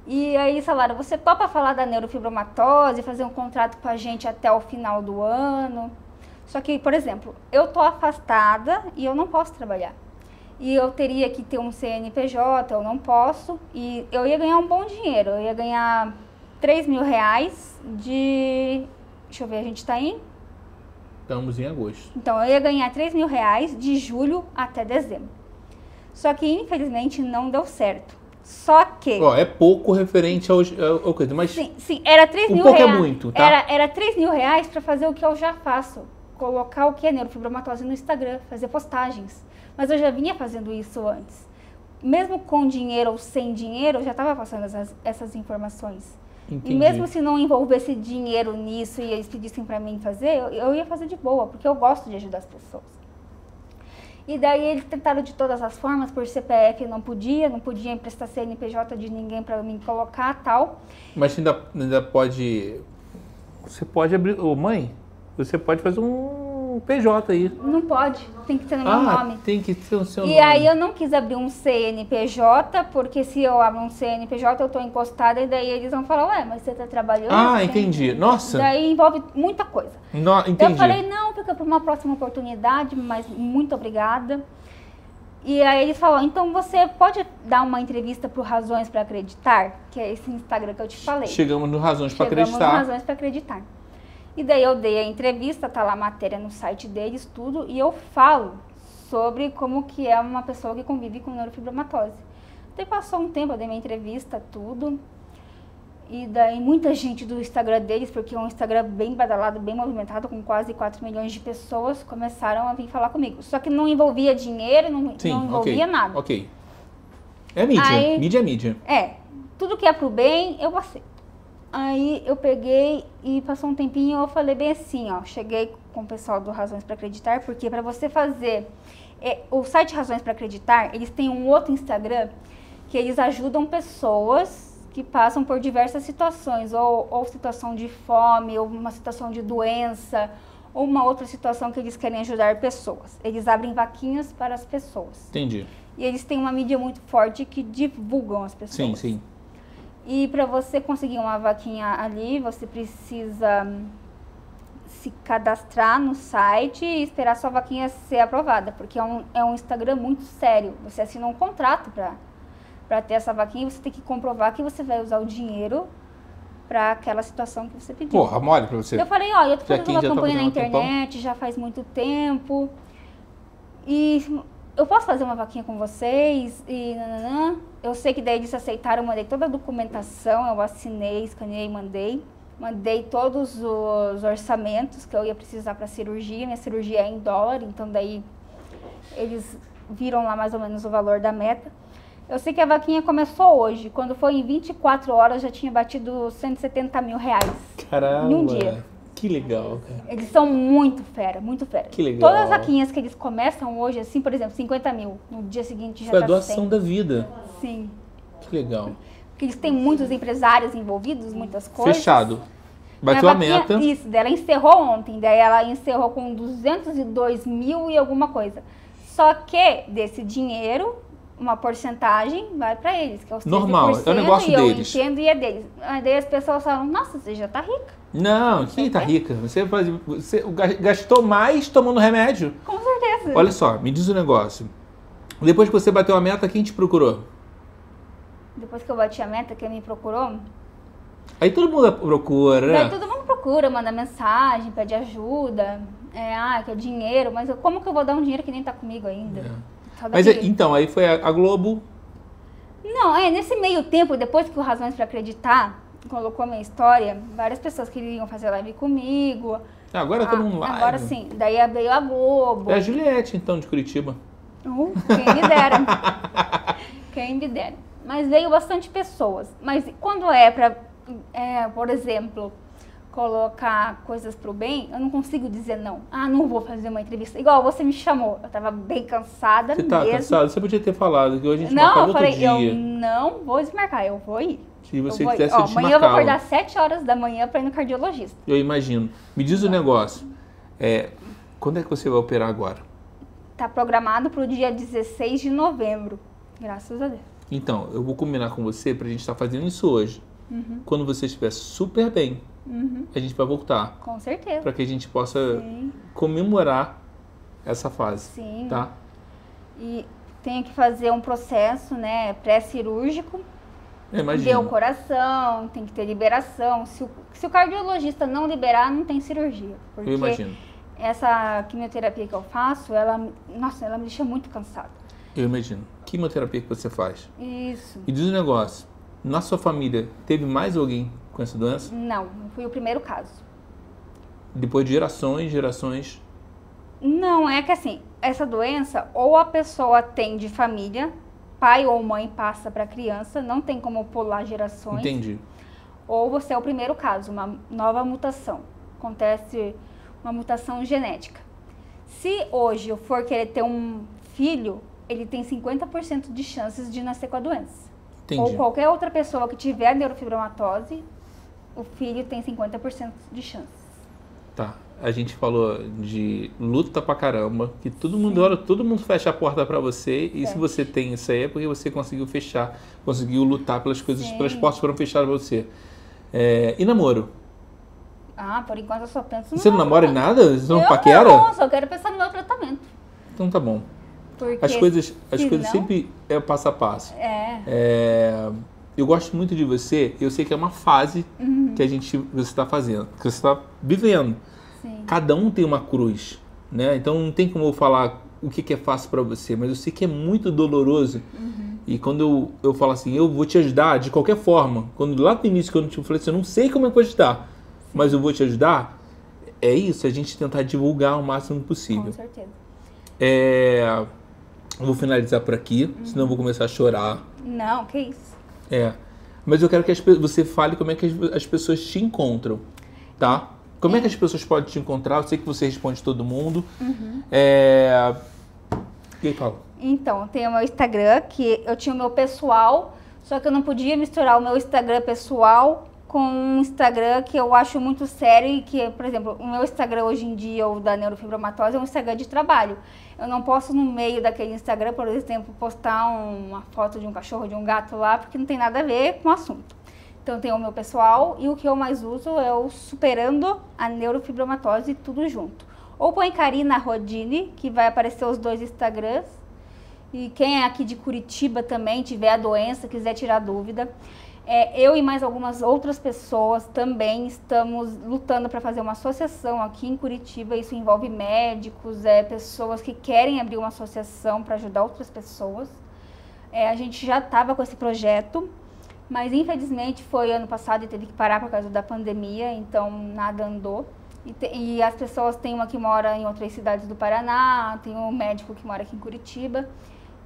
E aí eles falaram, você topa falar da neurofibromatose, fazer um contrato com a gente até o final do ano? Só que, por exemplo, eu tô afastada e eu não posso trabalhar. E eu teria que ter um CNPJ, eu não posso, e eu ia ganhar um bom dinheiro, eu ia ganhar R$3.000 de... Deixa eu ver, a gente tá em... Estamos em agosto. Então, eu ia ganhar R$3.000 de julho até dezembro. Só que, infelizmente, não deu certo. Só que... é pouco referente ao coisa, mas... Sim, era R$3.000. Um pouco é muito, tá? Era R$3.000 para fazer o que eu já faço. Colocar o que é neurofibromatose no Instagram, fazer postagens. Mas eu já vinha fazendo isso antes. Mesmo com dinheiro ou sem dinheiro, eu já estava passando essas informações. Entendi. E mesmo se não envolvesse dinheiro nisso e eles pedissem para mim fazer, eu ia fazer de boa, porque eu gosto de ajudar as pessoas. E daí eles tentaram de todas as formas, por CPF não podia emprestar CNPJ de ninguém para mim colocar, tal. Mas ainda pode... Você pode abrir... mãe, você pode fazer um PJ aí. Não pode, tem que ter no meu nome. Tem que ter o seu nome. E aí eu não quis abrir um CNPJ, porque se eu abro um CNPJ eu tô encostada e daí eles vão falar, mas você tá trabalhando? Entendi. Nossa. Daí envolve muita coisa. Entendi. Eu falei, não, fica para uma próxima oportunidade, mas muito obrigada. E aí eles falaram, então você pode dar uma entrevista pro Razões para Acreditar, que é esse Instagram que eu te falei. Chegamos no Razões para Acreditar. Chegamos no Razões para Acreditar. E daí eu dei a entrevista, tá lá a matéria no site deles, tudo, e eu falo sobre como que é uma pessoa que convive com neurofibromatose. Daí passou um tempo, eu dei minha entrevista, tudo, e daí muita gente do Instagram deles, porque é um Instagram bem badalado, bem movimentado, com quase 4 milhões de pessoas, começaram a vir falar comigo. Só que não envolvia dinheiro, não envolvia nada. Ok. É mídia, mídia é mídia. Tudo que é pro bem, eu aceito. Aí eu peguei e passou um tempinho, eu falei bem assim, cheguei com o pessoal do Razões para Acreditar, porque para você fazer, o site Razões para Acreditar, eles têm um outro Instagram que eles ajudam pessoas que passam por diversas situações, ou situação de fome, ou uma situação de doença, ou uma outra situação que eles querem ajudar pessoas. Eles abrem vaquinhas para as pessoas. Entendi. E eles têm uma mídia muito forte que divulgam as pessoas. Sim. E para você conseguir uma vaquinha ali, você precisa se cadastrar no site e esperar sua vaquinha ser aprovada, porque é um Instagram muito sério. Você assina um contrato para ter essa vaquinha e você tem que comprovar que você vai usar o dinheiro para aquela situação que você pediu. Porra, mole pra você. Eu falei, ó, eu tô fazendo uma Já tá campanha na fazendo um tempão. internet, já faz muito tempo, e eu posso fazer uma vaquinha com vocês? E nananã. Eu sei que daí eles aceitaram, eu mandei toda a documentação, eu assinei, escaneei, mandei todos os orçamentos que eu ia precisar para cirurgia. Minha cirurgia é em dólar, então daí eles viram lá mais ou menos o valor da meta. Eu sei que a vaquinha começou hoje. Quando foi em 24 horas, já tinha batido 170 mil reais. Caramba, em um dia. Que legal, cara. Eles são muito fera, muito fera. Que legal. Todas as vaquinhas que eles começam hoje, assim, por exemplo, 50 mil, no dia seguinte já Foi a tá doação 100. da vida. Sim. Que legal. Porque eles têm muitos empresários envolvidos, muitas coisas. Fechado. Bateu Minha a meta. vaquinha, isso, daí ela encerrou ontem, daí ela encerrou com 202 mil e alguma coisa. Só que desse dinheiro, uma porcentagem vai para eles, que é os 13%. Normal, é o negócio e deles. Eu entendo e é deles. Aí daí as pessoas falam, nossa, você já tá rica. Não, quem tá rica? Você gastou mais tomando remédio. Com certeza. Olha só, me diz um negócio. Depois que você bateu a meta, quem te procurou? Depois que eu bati a meta, quem me procurou, Aí todo mundo procura, daí né? todo mundo procura, manda mensagem, pede ajuda, quer dinheiro, mas como que eu vou dar um dinheiro que nem tá comigo ainda? Só Mas daqui. então, aí foi a Globo. Não, nesse meio tempo, depois que o Razões para Acreditar colocou a minha história, várias pessoas queriam fazer live comigo. Agora todo mundo live. Agora sim, daí veio a Globo. É a Juliette, então, de Curitiba. Quem me dera. Quem me dera. Mas veio bastante pessoas. Mas quando é pra, por exemplo, colocar coisas pro bem, eu não consigo dizer não. Não vou fazer uma entrevista. Igual você me chamou. Eu tava bem cansada Você tá mesmo. cansado? Você podia ter falado que hoje a gente Não, marcava eu outro falei, dia. eu não vou desmarcar, eu vou ir. Se você Eu vou ir. quisesse, eu te amanhã eu vou marcava. acordar 7 horas da manhã pra ir no cardiologista. Eu imagino. Me diz um negócio. Quando é que você vai operar agora? Tá programado pro dia 16 de novembro. Graças a Deus. Então, eu vou combinar com você pra gente estar fazendo isso hoje. Quando você estiver super bem, a gente vai voltar. Com certeza. Pra que a gente possa Sim. comemorar essa fase. Sim. Tá? E tenho que fazer um processo, né, pré-cirúrgico. Eu Ver o imagino. coração, tem que ter liberação. Se o cardiologista não liberar, não tem cirurgia. Porque Eu imagino. essa quimioterapia que eu faço, ela me deixa muito cansada. Eu imagino. Quimioterapia que você faz. Isso. E diz um negócio. Na sua família, teve mais alguém com essa doença? Não fui o primeiro caso. Depois de gerações... Não, é que assim, essa doença, ou a pessoa tem de família, pai ou mãe passa para criança, não tem como pular gerações. Entendi. Ou você é o primeiro caso, uma nova mutação. Acontece uma mutação genética. Se hoje eu for querer ter um filho, ele tem 50% de chances de nascer com a doença. Entendi. Ou qualquer outra pessoa que tiver neurofibromatose, o filho tem 50% de chance. Tá. A gente falou de luta pra caramba, que todo mundo fecha a porta pra você, e se você tem isso aí é porque você conseguiu fechar, conseguiu lutar pelas coisas, pelas portas foram fechadas pra você. E namoro? Por enquanto eu só penso no Você não namora em nada? Você não paquera? Não, só quero pensar no meu tratamento. Então tá bom. Porque As coisas senão- sempre é passo a passo. Eu gosto muito de você, eu sei que é uma fase que você está fazendo, que você está vivendo. Sim. Cada um tem uma cruz, né? Então não tem como eu falar o que é fácil para você, mas eu sei que é muito doloroso. E quando eu falo assim, eu vou te ajudar de qualquer forma, quando lá no início, quando eu falei assim, eu não sei como é que eu vou te ajudar, mas eu vou te ajudar, é isso, a gente tentar divulgar o máximo possível. Com certeza. Eu vou finalizar por aqui, senão eu vou começar a chorar. Não, que isso. Mas eu quero que você fale como é que as pessoas te encontram, tá? Como é que as pessoas podem te encontrar? Eu sei que você responde todo mundo. E aí, fala. Então, tem o meu Instagram, que eu tinha o meu pessoal, só que eu não podia misturar o meu Instagram pessoal com um Instagram que eu acho muito sério e que, por exemplo, o meu Instagram hoje em dia, o da neurofibromatose, é um Instagram de trabalho. Eu não posso, no meio daquele Instagram, por exemplo, postar uma foto de um cachorro, de um gato lá, porque não tem nada a ver com o assunto. Então tem o meu pessoal e o que eu mais uso é o Superando a Neurofibromatose, tudo junto. Ou põe Karina Rodini, que vai aparecer os 2 Instagrams. E quem é aqui de Curitiba também, tiver a doença, quiser tirar dúvida. Eu e mais algumas outras pessoas também estamos lutando para fazer uma associação aqui em Curitiba. Isso envolve médicos, pessoas que querem abrir uma associação para ajudar outras pessoas. A gente já estava com esse projeto, mas infelizmente foi ano passado e teve que parar por causa da pandemia, então nada andou. E as pessoas, tem uma que mora em outras cidades do Paraná, tem um médico que mora aqui em Curitiba.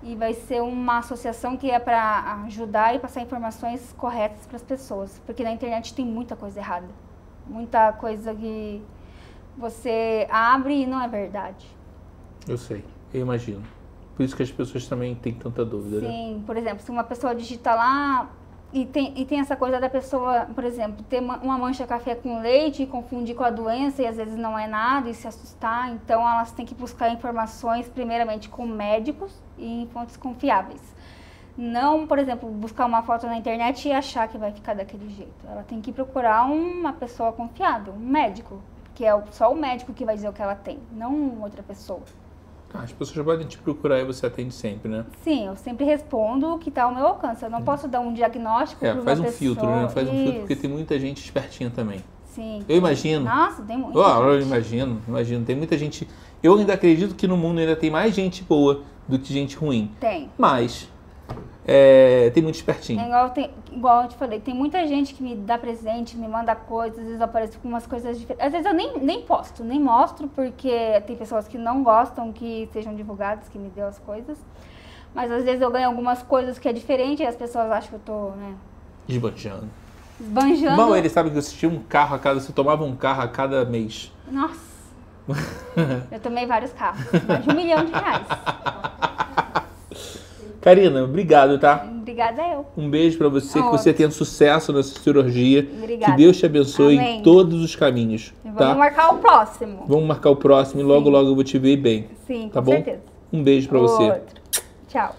E vai ser uma associação que é para ajudar e passar informações corretas para as pessoas. Porque na internet tem muita coisa errada. Muita coisa que você abre e não é verdade. Eu sei, eu imagino. Por isso que as pessoas também têm tanta dúvida, né? Sim, por exemplo, se uma pessoa digita lá e tem essa coisa da pessoa, por exemplo, ter uma mancha café com leite e confundir com a doença e às vezes não é nada e se assustar. Então elas têm que buscar informações primeiramente com médicos e em fontes confiáveis. Não, por exemplo, buscar uma foto na internet e achar que vai ficar daquele jeito. Ela tem que procurar uma pessoa confiável, um médico, que é só o médico que vai dizer o que ela tem, não outra pessoa. As pessoas podem te procurar e você atende sempre, né? Sim, eu sempre respondo o que está ao meu alcance. Eu não posso dar um diagnóstico para uma pessoa. Faz um filtro, né? Faz um filtro, porque Isso. tem muita gente espertinha também. Sim. Eu imagino. Nossa, tem muita Eu gente. imagino. Tem muita gente. Eu ainda acredito que no mundo ainda tem mais gente boa do que gente ruim. Tem. Mas tem muito espertinho. Igual eu te falei, tem muita gente que me dá presente, me manda coisas, às vezes eu apareço com umas coisas diferentes. Às vezes eu nem posto, nem mostro, porque tem pessoas que não gostam que sejam divulgadas, que me deu as coisas. Mas às vezes eu ganho algumas coisas que é diferente e as pessoas acham que eu tô, né? Esbanjando. Esbanjando. Mal ele sabe que você tinha um carro a cada. Você tomava um carro a cada mês. Nossa. Eu tomei vários carros, mais de R$1 milhão. Karina, obrigado, tá? Obrigada eu. Um beijo pra você, que você tenha sucesso nessa cirurgia. Obrigada. Que Deus te abençoe Amém. em todos os caminhos. Vamos marcar o próximo. Vamos marcar o próximo e logo eu vou te ver bem. Sim, tá com bom? certeza. Um beijo pra você. Outro. Tchau.